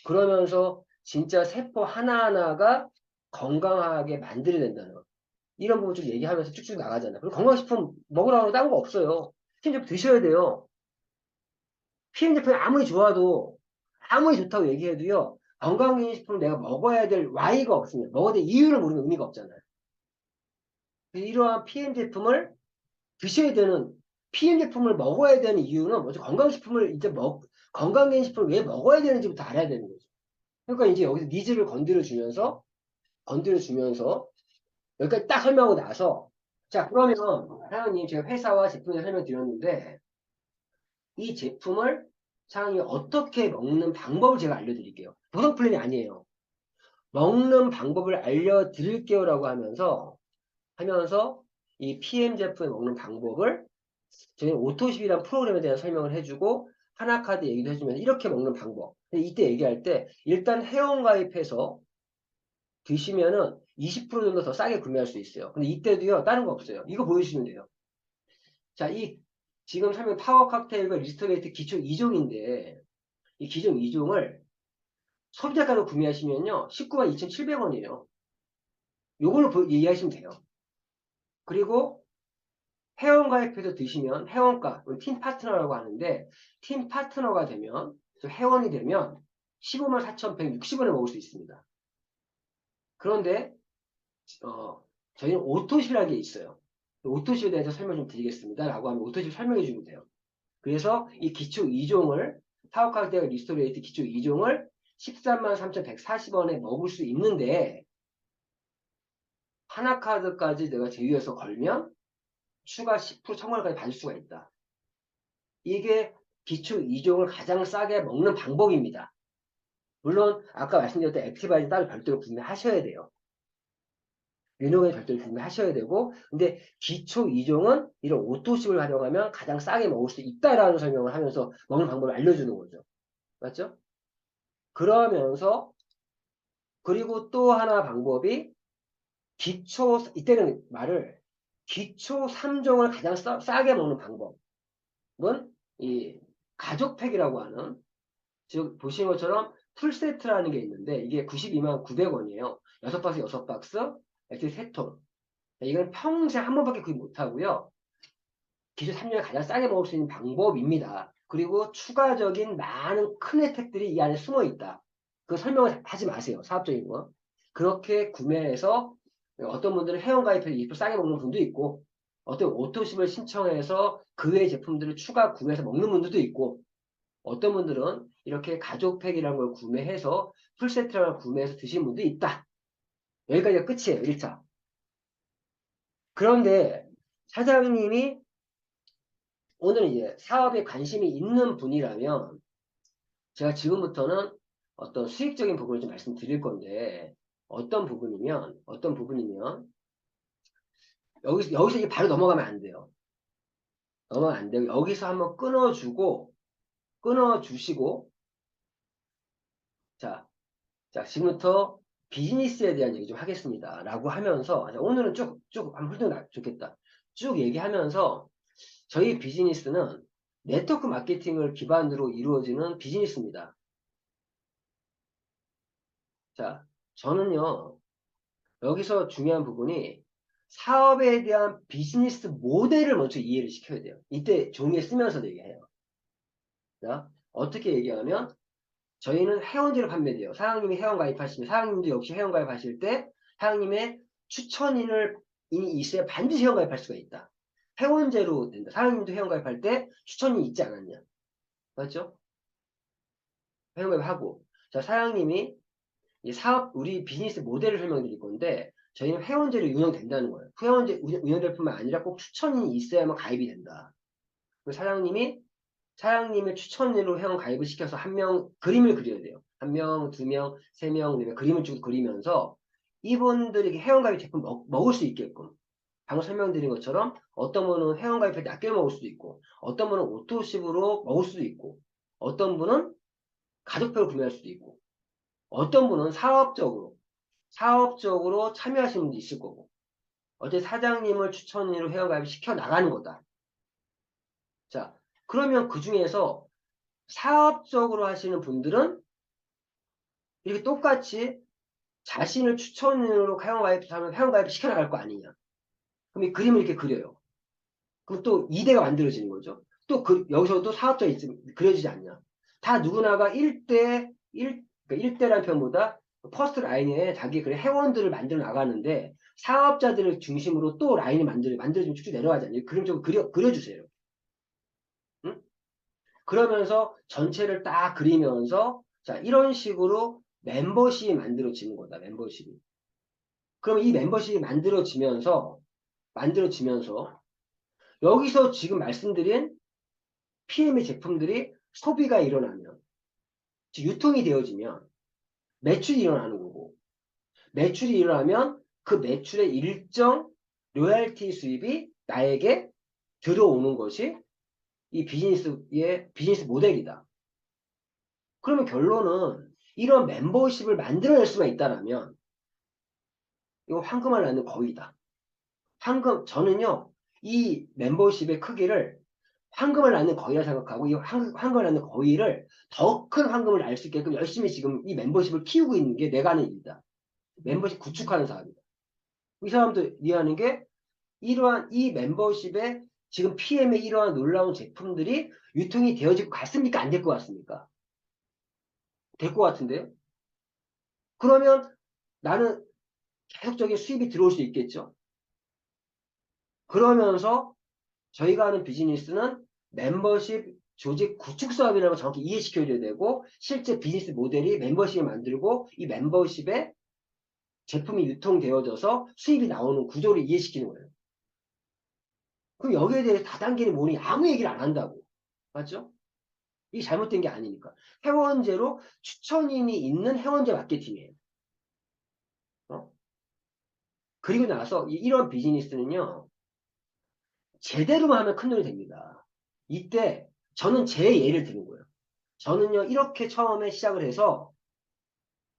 그러면서 진짜 세포 하나하나가 건강하게 만들어야 된다는 거. 이런 부분 좀 얘기하면서 쭉쭉 나가잖아. 그리고 건강식품 먹으라고 딴 거 없어요. PM제품 드셔야 돼요. PM제품이 아무리 좋아도, 아무리 좋다고 얘기해도요, 건강기능식품을 내가 먹어야 될 Y가 없으면, 먹어야 될 이유를 모르면 의미가 없잖아요. 이러한 PM제품을 드셔야 되는, PM제품을 먹어야 되는 이유는 먼저 건강식품을 이제 건강기능식품을 왜 먹어야 되는지부터 알아야 되는 거죠. 그러니까 이제 여기서 니즈를 건드려주면서, 여기까지 딱 설명하고 나서, 자, 그러면, 사장님, 제가 회사와 제품에 설명드렸는데, 이 제품을 사장님이 어떻게 먹는 방법을 제가 알려드릴게요. 보상 플랜이 아니에요. 먹는 방법을 알려드릴게요라고 하면서 이 PM 제품을 먹는 방법을 저희는 오토십이라는 프로그램에 대한 설명을 해주고 하나카드 얘기도 해주면서 이렇게 먹는 방법. 이때 얘기할 때 일단 회원가입해서 드시면은 20% 정도 더 싸게 구매할 수 있어요. 근데 이때도요, 다른 거 없어요. 이거 보여주시면 돼요. 자, 지금 설명 파워 칵테일과 리스토레이트 기초 2종인데 이 기종 2종을 소비자가로 구매하시면요, 19만 2,700원이에요. 요걸로 이해하시면 돼요. 그리고 회원가입해서 드시면 회원가, 팀 파트너라고 하는데 팀 파트너가 되면 회원이 되면 15만 4,160원에 먹을 수 있습니다. 그런데 저희는 오토십이라는 게 있어요. 오토십에 대해서 설명 좀 드리겠습니다. 라고 하면 오토십 설명해 주면 돼요. 그래서 이 기초 2종을 타워카드와 리스토레이트 기초 2종을 13만 3,140원에 먹을 수 있는데 하나카드까지 내가 제휴해서 걸면 추가 10% 청구까지 받을 수가 있다. 이게 기초 2종을 가장 싸게 먹는 방법입니다. 물론 아까 말씀드렸던 액티바이즈 따로 별도로 구매하셔야 돼요. 유노에 별도로 구매하셔야 되고, 근데 기초 2종은 이런 오토식을 활용하면 가장 싸게 먹을 수 있다라는 설명을 하면서 먹는 방법을 알려주는 거죠. 맞죠? 그러면서 그리고 또 하나 방법이 이때는 말을 기초 3종을 가장 싸게 먹는 방법은 이 가족팩이라고 하는, 즉 보시는 것처럼 풀세트라는 게 있는데 이게 92만 900원이에요. 6박스 6박스, 액체 3통. 이건 평생 한 번밖에 구입 못하고요. 기초 3종을 가장 싸게 먹을 수 있는 방법입니다. 그리고 추가적인 많은 큰 혜택들이 이 안에 숨어 있다. 그 설명을 하지 마세요. 사업적인 거. 그렇게 구매해서 어떤 분들은 회원가입해서 20% 싸게 먹는 분도 있고 어떤 오토십을 신청해서 그 외의 제품들을 추가 구매해서 먹는 분들도 있고 어떤 분들은 이렇게 가족팩이라는 걸 구매해서 풀세트라는 걸 구매해서 드시는 분도 있다. 여기까지가 끝이에요. 1차. 그런데 사장님이 오늘 이제 사업에 관심이 있는 분이라면 제가 지금부터는 어떤 수익적인 부분을 좀 말씀드릴 건데 어떤 부분이면 여기서 이게 바로 넘어가면 안 돼요. 넘어가면 안 되고 여기서 한번 끊어주시고 자, 지금부터 비즈니스에 대한 얘기 좀 하겠습니다. 라고 하면서 오늘은 쭉 한번 훑어나 좋겠다. 쭉 얘기하면서 저희 비즈니스는 네트워크 마케팅을 기반으로 이루어지는 비즈니스입니다. 자, 저는요, 여기서 중요한 부분이 사업에 대한 비즈니스 모델을 먼저 이해를 시켜야 돼요. 이때 종이에 쓰면서도 얘기해요. 자, 어떻게 얘기하면 저희는 회원제로 판매돼요. 사장님이 회원 가입하시면 사장님도 역시 회원 가입하실 때 사장님의 추천인이 있어야 반드시 회원 가입할 수가 있다. 회원제로 된다. 사장님도 회원 가입할 때 추천인이 있지 않았냐. 맞죠? 회원 가입하고. 자, 사장님이 이 우리 비즈니스 모델을 설명드릴 건데, 저희는 회원제로 운영된다는 거예요. 회원제 운영될 뿐만 아니라 꼭 추천인이 있어야만 가입이 된다. 사장님의 추천인으로 회원 가입을 시켜서 한 명 그림을 그려야 돼요. 한 명, 두 명, 세 명, 네 명 그림을 쭉 그리면서 이분들에게 회원 가입 제품 먹을 수 있게끔. 방금 설명드린 것처럼 어떤 분은 회원 가입할 때 아껴 먹을 수도 있고, 어떤 분은 오토십으로 먹을 수도 있고, 어떤 분은 가족표로 구매할 수도 있고, 어떤 분은 사업적으로 참여하시는 분도 있을 거고, 어제 사장님을 추천으로 회원가입 시켜 나가는 거다. 자, 그러면 그 중에서 사업적으로 하시는 분들은 이렇게 똑같이 자신을 추천으로 회원가입하면 회원가입 시켜 나갈 거 아니냐. 그럼 이 그림을 이렇게 그려요. 그럼 또 2대가 만들어지는 거죠. 또 여기서도 사업자가 그려지지 않냐. 다 누구나가 1대, 1대라는 표현보다 퍼스트 라인에 자기 그 회원들을 만들어 나가는데 사업자들을 중심으로 또 라인을 만들어지면 쭉쭉 내려가지 않냐. 그림 좀 그려주세요. 응? 그러면서 전체를 딱 그리면서 자, 이런 식으로 멤버십이 만들어지는 거다. 멤버십이. 그럼 이 멤버십이 만들어지면서 여기서 지금 말씀드린 PM의 제품들이 소비가 일어나면, 즉 유통이 되어지면 매출이 일어나는 거고, 매출이 일어나면 그 매출의 일정 로열티 수입이 나에게 들어오는 것이 이 비즈니스 모델이다. 그러면 결론은 이런 멤버십을 만들어낼 수만 있다면 이거 황금알 낳는 거위다. 저는요, 이 멤버십의 크기를 황금을 낳는 거위라 생각하고 이 황금을 낳는 거위를 더 큰 황금을 낳을 수 있게끔 열심히 지금 이 멤버십을 키우고 있는 게 내가 하는 일이다. 멤버십 구축하는 사람이다. 이 사람도 이해하는 게 이러한 이 멤버십에 지금 PM의 이러한 놀라운 제품들이 유통이 되어질 것 같습니까? 안 될 것 같습니까? 될 것 같은데요? 그러면 나는 계속적인 수입이 들어올 수 있겠죠? 그러면서 저희가 하는 비즈니스는 멤버십 조직 구축 사업이라는 걸 정확히 이해시켜줘야 되고 실제 비즈니스 모델이 멤버십을 만들고 이 멤버십에 제품이 유통되어져서 수입이 나오는 구조를 이해시키는 거예요. 그럼 여기에 대해서 다단계는 뭐니 아무 얘기를 안 한다고. 맞죠? 이게 잘못된 게 아니니까. 회원제로 추천인이 있는 회원제 마케팅이에요. 어? 그리고 나서 이런 비즈니스는요. 제대로만 하면 큰돈이 됩니다. 이때 저는 제 예를 드는 거예요. 저는요. 이렇게 처음에 시작을 해서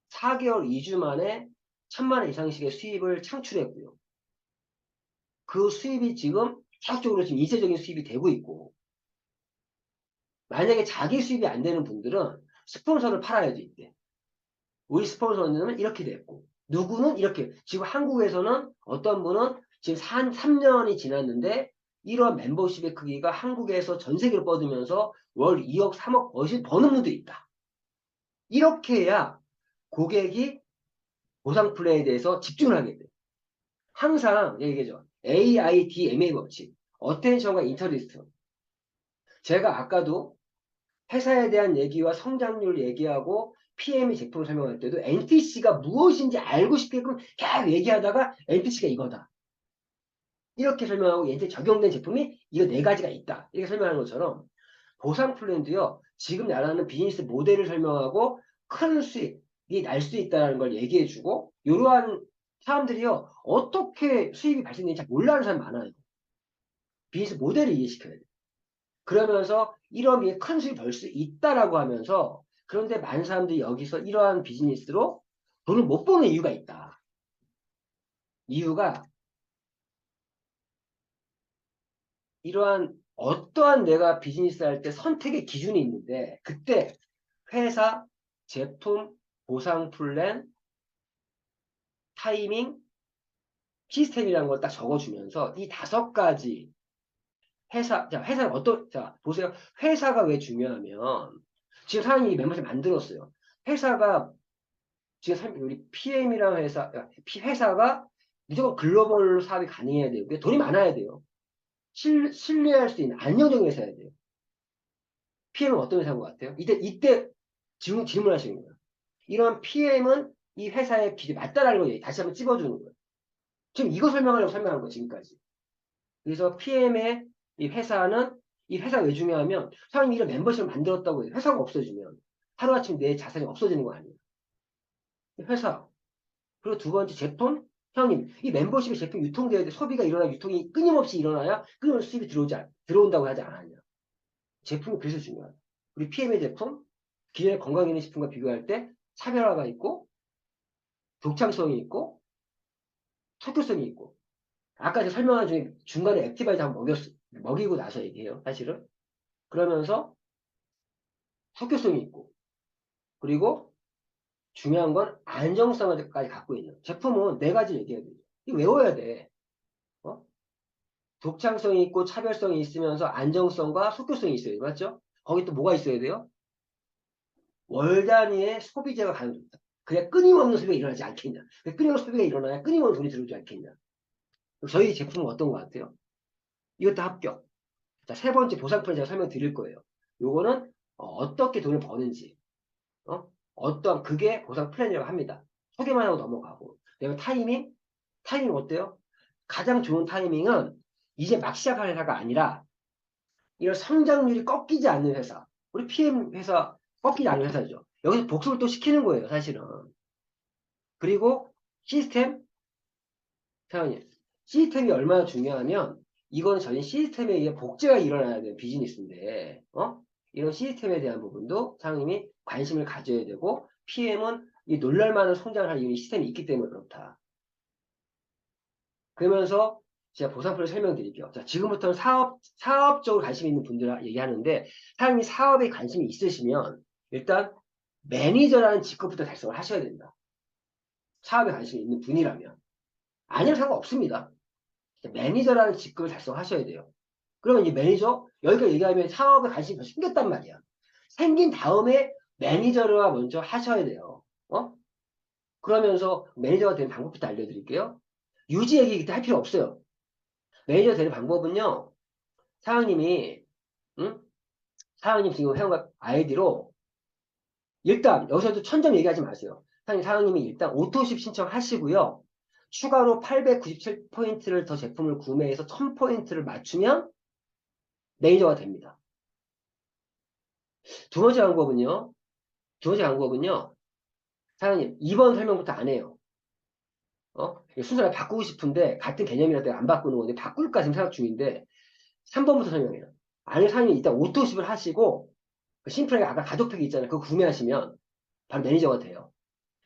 4개월 2주 만에 1,000만 원 이상씩의 수입을 창출했고요. 그 수입이 지금 계속적으로 지금 일세적인 수입이 되고 있고 만약에 자기 수입이 안 되는 분들은 스폰서를 팔아야지 이때. 우리 스폰서는 이렇게 됐고 누구는 이렇게 지금 한국에서는 어떤 분은 지금 3년이 지났는데 이런 멤버십의 크기가 한국에서 전 세계로 뻗으면서 월 2억 3억 버는 분도 있다. 이렇게 해야 고객이 보상 플랜에 대해서 집중을 하게 돼. 항상 얘기죠. AIDMA 법칙. 어텐션과 인터리스트. 제가 아까도 회사에 대한 얘기와 성장률 얘기하고 PM이 제품을 설명할 때도 NTC가 무엇인지 알고 싶게끔 계속 얘기하다가 NTC가 이거다. 이렇게 설명하고 얘한테 적용된 제품이 이거 네 가지가 있다. 이렇게 설명하는 것처럼 보상 플랜도요. 지금 나라는 비즈니스 모델을 설명하고 큰 수익이 날 수 있다는 걸 얘기해주고 이러한 사람들이요. 어떻게 수익이 발생되는지 잘 몰라하는 사람 많아요. 비즈니스 모델을 이해시켜야 돼요. 그러면서 이런 게 큰 수익 벌 수 있다라고 하면서 그런데 많은 사람들이 여기서 이러한 비즈니스로 돈을 못 버는 이유가 있다. 이유가 이러한 어떠한 내가 비즈니스 할 때 선택의 기준이 있는데 그때 회사, 제품, 보상 플랜, 타이밍, 시스템이라는 걸 딱 적어주면서 이 5가지 회사는 자, 보세요. 회사가 왜 중요하면 지금 사장님이 멤버십 만들었어요. 회사가 지금 우리 PM이라는 회사가 무조건 글로벌 사업이 가능해야 되고 돈이 많아야 돼요. 신뢰할 수 있는 안정적인 회사여야 돼요. PM은 어떤 회사인 것 같아요? 이때 질문하시는 거예요. 이런 PM은 이 회사의 기준에 맞다라는 걸 다시 한번 찝어주는 거예요. 지금 이거 설명하려고 설명한 거예요, 지금까지. 그래서 PM의 이 회사가 왜 중요하면 사람이 이런 멤버십을 만들었다고 해요. 회사가 없어지면 하루아침 내 자산이 없어지는 거 아니에요. 회사. 그리고 두 번째 제품. 형님, 이 멤버십의 제품 유통돼야 돼. 소비가 일어나 유통이 끊임없이 일어나야 끊임없이 수입이 들어온다고 하지 않았냐. 제품이 그래서 중요하다. 우리 PM의 제품, 기존의 건강기능식품과 비교할 때 차별화가 있고, 독창성이 있고, 특효성이 있고. 아까 제가 설명한 중에 중간에 액티바이저 한번 먹이고 나서 얘기해요, 사실은. 그러면서 특효성이 있고, 그리고 중요한 건 안정성까지 갖고 있는. 제품은 네 가지 얘기해야 돼요. 이거 외워야 돼. 어? 독창성이 있고 차별성이 있으면서 안정성과 속효성이 있어야 돼요. 맞죠? 거기 또 뭐가 있어야 돼요? 월 단위의 소비재가 가능합니다. 그냥 끊임없는 소비가 일어나지 않겠냐. 끊임없는 소비가 일어나야 끊임없는 돈이 들어오지 않겠냐. 저희 제품은 어떤 것 같아요? 이것도 합격. 자, 세 번째 보상plan 제가 설명드릴 거예요. 요거는 어떻게 돈을 버는지, 어떤 그게 보상 플랜이라고 합니다. 소개만 하고 넘어가고. 그다음에 타이밍 어때요? 가장 좋은 타이밍은 이제 막 시작할 회사가 아니라 이런 성장률이 꺾이지 않는 회사. 우리 PM 회사 꺾이지 않는 회사죠. 여기서 복습을 또 시키는 거예요, 사실은. 그리고 시스템, 사장님, 시스템이 얼마나 중요하면 이건 저희 시스템에 의해 복제가 일어나야 되는 비즈니스인데, 이런 시스템에 대한 부분도 사장님이 관심을 가져야 되고, PM은 이 놀랄만한 성장을 할 이유는 시스템이 있기 때문에 그렇다. 그러면서 제가 보상표를 설명드릴게요. 자, 지금부터는 사업적으로 관심 있는 분들 얘기하는데, 사장님이 사업에 관심이 있으시면, 일단, 매니저라는 직급부터 달성을 하셔야 된다. 사업에 관심이 있는 분이라면. 아니면 상관없습니다. 매니저라는 직급을 달성하셔야 돼요. 그러면 이 매니저, 여기까지 얘기하면 사업에 관심이 더 생겼단 말이야. 생긴 다음에 매니저가 먼저 하셔야 돼요. 그러면서 매니저가 되는 방법부터 알려드릴게요. 유지 얘기 그때 할 필요 없어요. 매니저 되는 방법은요, 사장님이, 응? 사장님 지금 회원가 아이디로, 일단, 여기서도 천점 얘기하지 마세요. 사장님이 일단 오토십 신청하시고요. 추가로 897포인트를 더 제품을 구매해서 1000포인트를 맞추면 매니저가 됩니다. 두 번째 방법은요, 사장님, 2번 설명부터 안 해요. 순서를 바꾸고 싶은데, 같은 개념이라 때가 안 바꾸는 건데, 바꿀까 지금 생각 중인데, 3번부터 설명해요. 아니, 사장님이 일단 오토십을 하시고, 심플하게 아까 가족팩 있잖아요. 그거 구매하시면 바로 매니저가 돼요.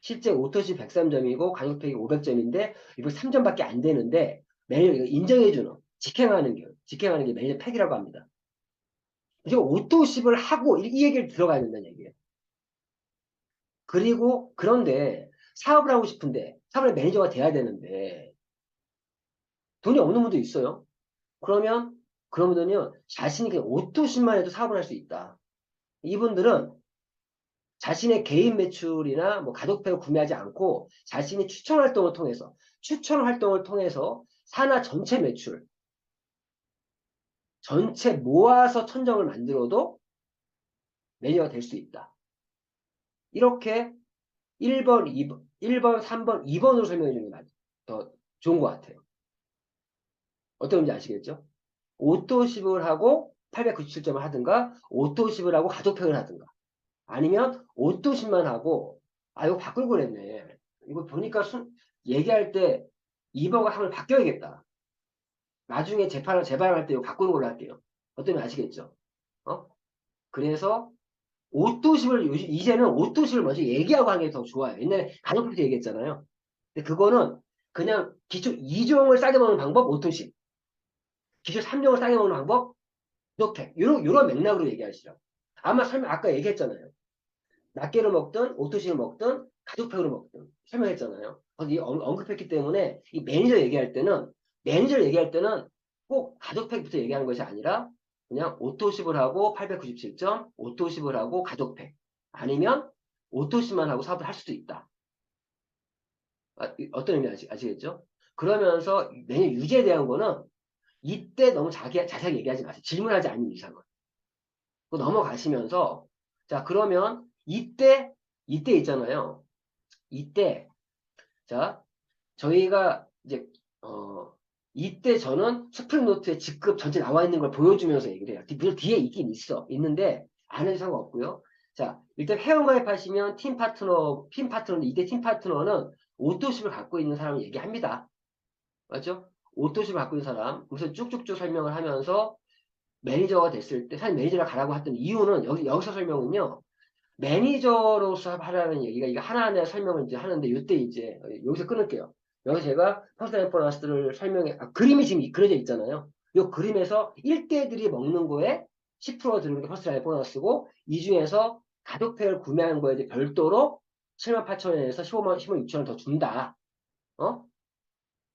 실제 오토십 103점이고 가족팩이 500점인데 이거 3점밖에 안 되는데 매니저가 이거 인정해주는 직행하는 게 매니저 팩이라고 합니다. 지금 오토십을 하고 이 얘기를 들어가야 된다는 얘기예요. 그리고 그런데 사업을 하고 싶은데 사업의 매니저가 돼야 되는데 돈이 없는 분도 있어요. 그러면은요 자신이 그냥 오토십만 해도 사업을 할 수 있다. 이분들은 자신의 개인 매출이나 뭐 가족팩을 구매하지 않고 자신이 추천 활동을 통해서 산하 전체 매출, 전체 모아서 천정을 만들어도 매니저가 될 수 있다. 이렇게 1번, 2번, 1번, 3번, 2번으로 설명해 주는 게 더 좋은 것 같아요. 어떤 건지 아시겠죠? 오토십을 하고 897점을 하든가, 오토십을 하고 가족팩을 하든가, 아니면 오토십만 하고, 아, 이거 바꿀 거랬네. 이거 보니까 얘기할 때 2번과 3을 바뀌어야겠다. 나중에 재발할 때 이거 바꾸는 걸로 할게요. 어떤 건 아시겠죠? 어? 그래서 이제는 오토십을 먼저 얘기하고 하는 게 더 좋아요. 옛날에 가족부터 얘기했잖아요. 근데 그거는 그냥 기초 2종을 싸게 먹는 방법, 오토십. 기초 3종을 싸게 먹는 방법, 녹택. 요런 맥락으로 얘기하시죠. 아까 얘기했잖아요. 낱개로 먹든, 오토십을 먹든, 가족팩으로 먹든, 설명했잖아요. 거기 언급했기 때문에, 매니저 얘기할 때는 꼭 가족팩부터 얘기하는 것이 아니라, 그냥 오토십을 하고 897점, 오토십을 하고 가족팩. 아니면, 오토십만 하고 사업을 할 수도 있다. 어떤 의미 아시겠죠? 그러면서 매니저 유지에 대한 거는 이때 너무 자세하게 얘기하지 마세요. 질문하지 않는 이상은. 또 넘어가시면서, 자, 그러면 이때 있잖아요. 이때, 자, 저희가 이제, 이때 저는 스프링노트에 직급 전체 나와 있는 걸 보여주면서 얘기를 해요. 물론 뒤에 있긴 있는데, 안 해도 상관없고요. 자, 일단 회원가입하시면 팀 파트너인데 이때 팀 파트너는 오토십을 갖고 있는 사람을 얘기합니다. 맞죠? 오토십을 갖고 있는 사람. 그래서 쭉쭉쭉 설명을 하면서 매니저가 됐을 때, 사실 매니저가 가라고 했던 이유는 여기서 설명은요. 매니저로서 하라는 얘기가 이거 하나하나 설명을 이제 하는데 이때 이제 여기서 끊을게요. 여기서 제가 퍼스널 보너스를 설명해 그림이 지금 그려져 있잖아요. 이 그림에서 1대들이 먹는 거에 10% 드는 게 퍼스널 보너스고 이 중에서 가족팩을 구매하는 거에 이제 별도로 78,000원에서 15만 6천 원 더 준다. 어?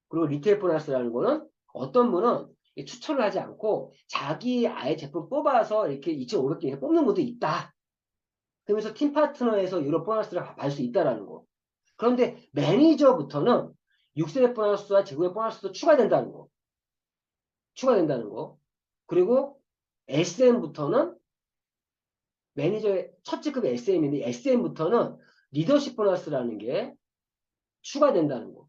그리고 리테일 보너스라는 거는 어떤 분은 추천을 하지 않고 자기 아예 제품 뽑아서 이렇게 2,500개 뽑는 것도 있다. 그러면서 팀 파트너에서 유럽 보너스를 받을 수 있다라는 거. 그런데 매니저부터는 6세대 보너스와 제곱의 보너스도 추가된다는 거. 추가된다는 거. 그리고 SM부터는 매니저의 첫 직급이 SM인데 SM부터는 리더십 보너스라는 게 추가된다는 거.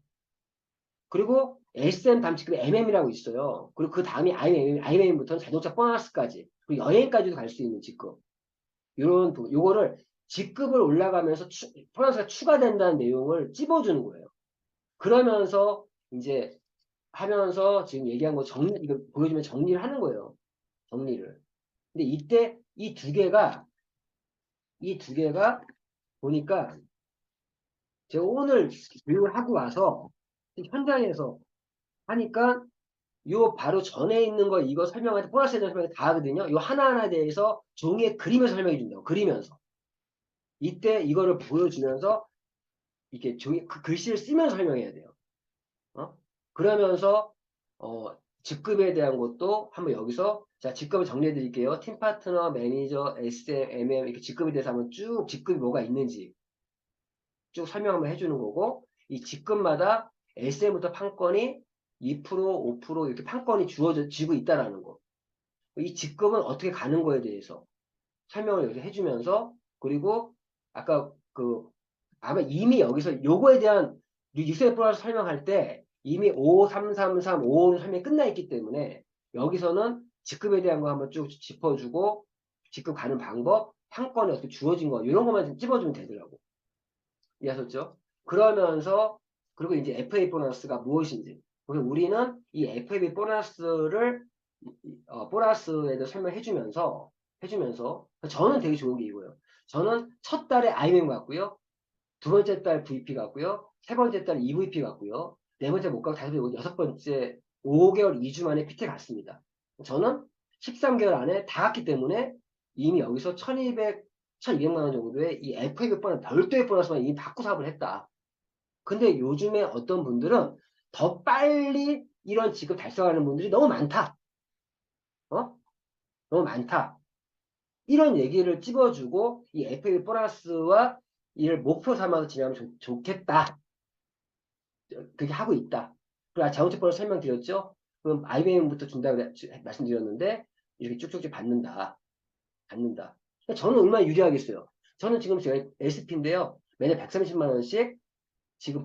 그리고 SM 다음 직급이 MM이라고 있어요. 그리고 그 다음이 IMM부터는 자동차 보너스까지. 그리고 여행까지도 갈 수 있는 직급. 요런, 요거를 직급을 올라가면서 보너스가 추가된다는 내용을 찝어주는 거예요. 그러면서 이제 하면서 지금 얘기한 거 이거 보여주면 정리를 하는 거예요. 정리를. 근데 이때 이 두 개가 보니까 제가 오늘 교육을 하고 와서 현장에서 하니까 요 바로 전에 있는 거 이거 설명할 때 보너스에 대한 설명이 다 하거든요. 요 하나하나에 대해서 종이에 그리면서 설명해 준다고. 그리면서. 이때 이거를 보여주면서 이렇게 종이 글씨를 쓰면서 설명해야 돼요. 어? 그러면서 직급에 대한 것도 한번 여기서 자 직급을 정리해 드릴게요. 팀 파트너, 매니저, SM, MM 이렇게 직급에 대해서 한번 쭉 직급이 뭐가 있는지 쭉 설명 한번 해주는 거고 이 직급마다 SM부터 판권이 2%, 5% 이렇게 판권이 주어지고 있다라는 거. 이 직급은 어떻게 가는 거에 대해서 설명을 여기서 해주면서 그리고 아까 아마 이미 여기서 요거에 대한 유세 플러스 설명할 때 이미 5333, 55 설명이 끝나 있기 때문에 여기서는 직급에 대한 거 한번 쭉 짚어주고 직급 가는 방법, 상권이 어떻게 주어진 거 이런 것만 찝어주면 되더라고. 이해하셨죠? 그러면서 그리고 이제 FA 보너스가 무엇인지 그래서 우리는 이 FA 보너스를 보너스에 대해 해주면서 저는 되게 좋은 게 이거예요. 저는 첫 달에 IMM 같고요. 두 번째 달 VP 같고요. 세 번째 달 EVP 같고요. 네 번째 못 가고 다섯 번째, 여섯 번째 5개월 2주 만에 PT 갔습니다. 저는 13개월 안에 다 갔기 때문에 이미 여기서 1200, 1200만 원 정도의 이 FA 보너스 별도의 보너스만 이미 받고 사업을 했다. 근데 요즘에 어떤 분들은 더 빨리 이런 직급 달성하는 분들이 너무 많다. 어? 너무 많다. 이런 얘기를 찝어주고 이 FA 보너스와 이를 목표 삼아서 진행하면 좋겠다. 그렇게 하고 있다. 그리고 자동차 보너스 설명드렸죠? 그럼 IBM부터 준다고 말씀드렸는데 이렇게 쭉쭉쭉 받는다. 받는다. 그러니까 저는 얼마나 유리하겠어요. 저는 지금 제가 SP인데요. 매달 130만 원씩 지금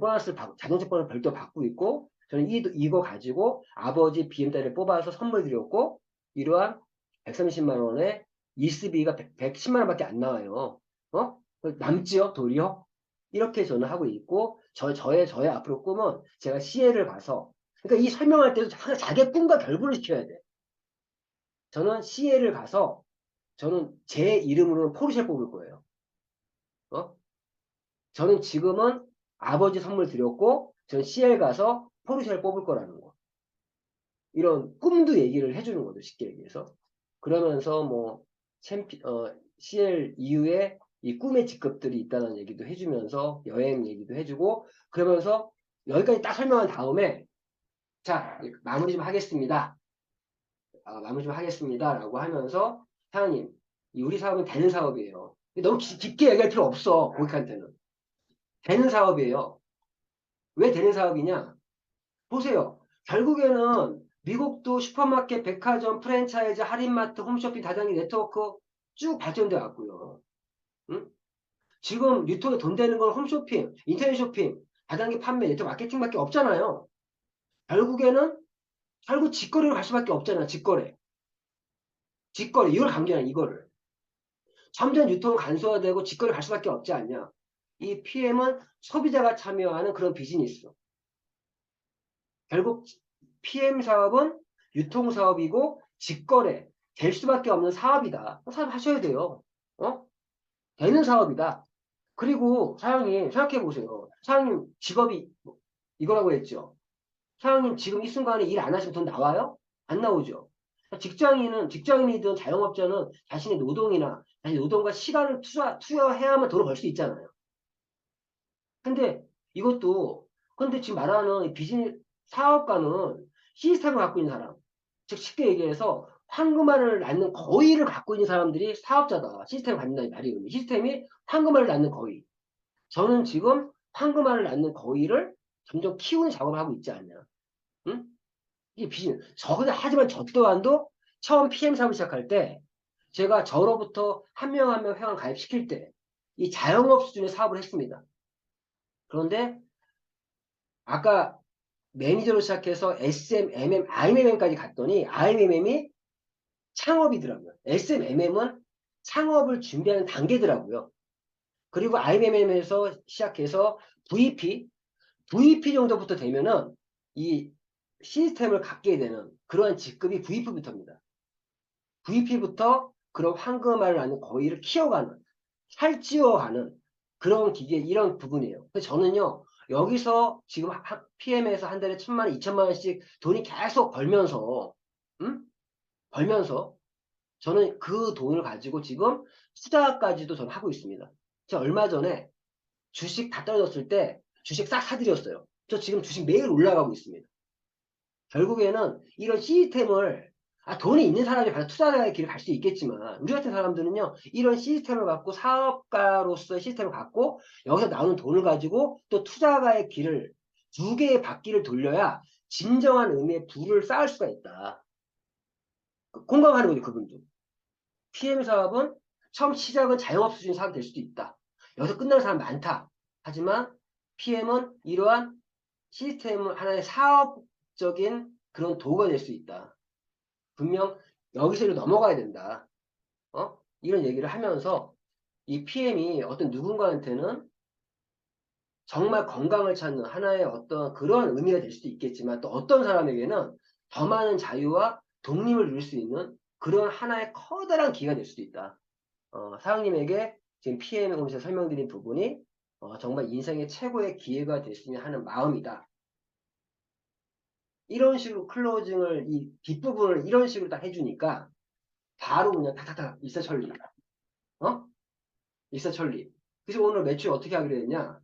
자동차 보너스 별도 받고 있고 저는 이거 가지고 아버지 BMW를 뽑아서 선물 드렸고 이러한 130만 원에 이스비가 110만 원밖에 안 나와요. 어? 남지요, 도리어? 이렇게 저는 하고 있고 저의 앞으로 꿈은 제가 CA를 가서 그러니까 이 설명할 때도 항상 자기 꿈과 결부를 시켜야 돼. 저는 CA를 가서 저는 제 이름으로는 포르쉐를 뽑을 거예요. 어? 저는 지금은 아버지 선물 드렸고 저는 CL 가서 포르쉐를 뽑을 거라는 거. 이런 꿈도 얘기를 해주는 거죠. 쉽게 얘기해서. 그러면서 뭐 CL 이후에 이 꿈의 직급들이 있다는 얘기도 해주면서 여행 얘기도 해주고 그러면서 여기까지 딱 설명한 다음에 자 마무리 좀 하겠습니다. 마무리 좀 하겠습니다. 라고 하면서 사장님 우리 사업은 되는 사업이에요. 너무 깊게 얘기할 필요 없어. 고객한테는. 되는 사업이에요. 왜 되는 사업이냐? 보세요. 결국에는 미국도 슈퍼마켓, 백화점, 프랜차이즈, 할인마트, 홈쇼핑, 다단계 네트워크 쭉 발전돼 왔고요. 응? 지금 유통에 돈 되는 건 홈쇼핑, 인터넷 쇼핑, 다단계 판매, 네트워크 마케팅밖에 없잖아요. 결국 직거래로 갈 수밖에 없잖아. 직거래. 이걸 강조하는 이거를. 점점 유통은 간소화되고 직거래 갈 수밖에 없지 않냐. 이 PM은 소비자가 참여하는 그런 비즈니스. 결국 PM 사업은 유통 사업이고 직거래 될 수밖에 없는 사업이다. 사업 하셔야 돼요. 어? 되는 사업이다. 그리고 사장님 생각해 보세요. 사장님 직업이 이거라고 했죠. 사장님 지금 이 순간에 일 안 하시면 돈 나와요? 안 나오죠. 직장인이든 자영업자는 자신의 노동이나 자신의 노동과 시간을 투여해야만 돈을 벌 수 있잖아요. 근데 이것도, 근데 지금 말하는 이 비즈니스 사업가는 시스템을 갖고 있는 사람. 즉, 쉽게 얘기해서 황금알을 낳는 거위를 갖고 있는 사람들이 사업자다. 시스템을 갖는다는 말이거든요. 시스템이 황금알을 낳는 거위. 저는 지금 황금알을 낳는 거위를 점점 키우는 작업을 하고 있지 않냐. 응? 이게 비즈니스. 하지만 저 또한도 처음 PM 사업을 시작할 때 제가 저로부터 한 명 한 명 회원 가입시킬 때 이 자영업 수준의 사업을 했습니다. 그런데 아까 매니저로 시작해서 SMMM, IMMM까지 갔더니 IMMM이 창업이더라고요. SMMM은 창업을 준비하는 단계더라고요. 그리고 IMMM에서 시작해서 VP 정도부터 되면은 이 시스템을 갖게 되는 그러한 직급이 VP부터입니다. VP부터 그런 황금알을 낳는 거위를 키워가는, 살찌워가는 그런 기계, 이런 부분이에요. 그래서 저는요, 여기서 지금 PM에서 한 달에 1,000만 원, 2천만 원씩 돈이 계속 벌면서, 음? 벌면서, 저는 그 돈을 가지고 지금 투자까지도 저는 하고 있습니다. 제가 얼마 전에 주식 다 떨어졌을 때 주식 싹 사들였어요. 저 지금 주식 매일 올라가고 있습니다. 결국에는 이런 시스템을, 돈이 있는 사람이 바로 투자자의 길을 갈 수 있겠지만 우리 같은 사람들은요, 이런 시스템을 갖고 사업가로서의 시스템을 갖고 여기서 나오는 돈을 가지고 또 투자가의 길을, 두 개의 바퀴를 돌려야 진정한 의미의 부를 쌓을 수가 있다. 공감하는 거죠, 그분도. PM 사업은 처음 시작은 자영업 수준 사업이 될 수도 있다. 여기서 끝나는 사람 많다. 하지만 PM은 이러한 시스템은 하나의 사업적인 그런 도구가 될 수 있다. 분명 여기서 넘어가야 된다. 이런 얘기를 하면서 이 PM이 어떤 누군가한테는 정말 건강을 찾는 하나의 어떤 그런 의미가 될 수도 있겠지만, 또 어떤 사람에게는 더 많은 자유와 독립을 누릴 수 있는 그런 하나의 커다란 기회가 될 수도 있다. 사장님에게 지금 PM에 오면서 설명드린 부분이 정말 인생의 최고의 기회가 됐으면 하는 마음이다. 이런 식으로 클로징을, 이 뒷부분을 이런 식으로 딱 해주니까 바로 그냥 탁탁탁 일사천리. 어? 일사천리. 그래서 오늘 매출 어떻게 하기로 했냐?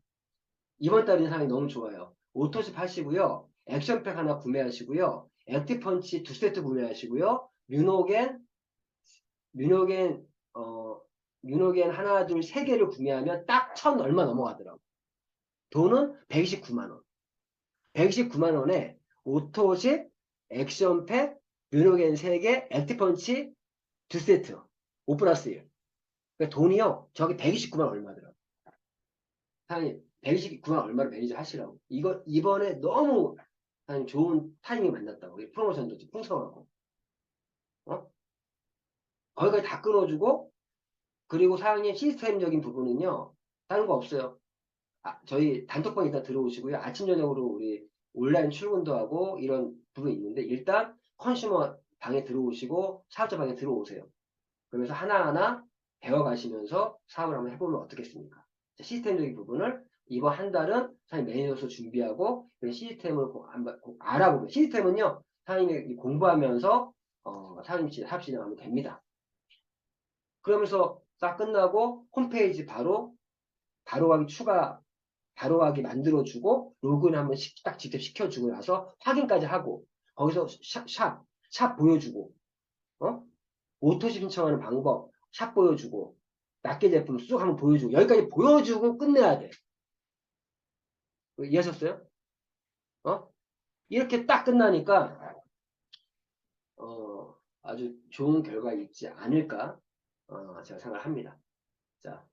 이번 달 인상이 너무 좋아요. 오토십 하시고요. 액션팩 하나 구매하시고요. 액티펀치 두 세트 구매하시고요. 뮤노겐, 어, 뮤노겐 하나, 둘, 세 개를 구매하면 딱 천 얼마 넘어가더라고. 돈은 129만 원. 129만 원에 오토십, 액션팩, 뮤노겐 3개, 액티펀치 두 세트. 5 플러스 1. 그러니까 돈이요. 저기 129만 얼마더라고. 사장님, 129만 얼마를 매니저 하시라고. 이거, 이번에 너무 사장님 좋은 타이밍 만났다고. 프로모션도 풍성하고. 어? 거기까지 다 끊어주고, 그리고 사장님 시스템적인 부분은요, 다른 거 없어요. 저희 단톡방 일단 들어오시고요. 아침, 저녁으로 우리 온라인 출근도 하고 이런 부분이 있는데, 일단 컨슈머 방에 들어오시고, 사업자 방에 들어오세요. 그러면서 하나하나 배워가시면서 사업을 한번 해보면 어떻겠습니까? 시스템적인 부분을 이번 한 달은 사장님 매니저로서 준비하고 시스템을 꼭 알아보고, 시스템은요 사장님이 공부하면서 사장님 사업 진행하면 됩니다. 그러면서 딱 끝나고 홈페이지 바로 가기 바로 가기 만들어주고 로그인 한번 딱 직접 시켜주고 나서 확인까지 하고, 거기서 샵 보여주고, 어? 오토시 신청하는 방법, 샵 보여주고, 낱개 제품 쑥 한번 보여주고, 여기까지 보여주고 끝내야 돼. 이해하셨어요? 어? 이렇게 딱 끝나니까, 아주 좋은 결과 있지 않을까, 제가 생각합니다. 자,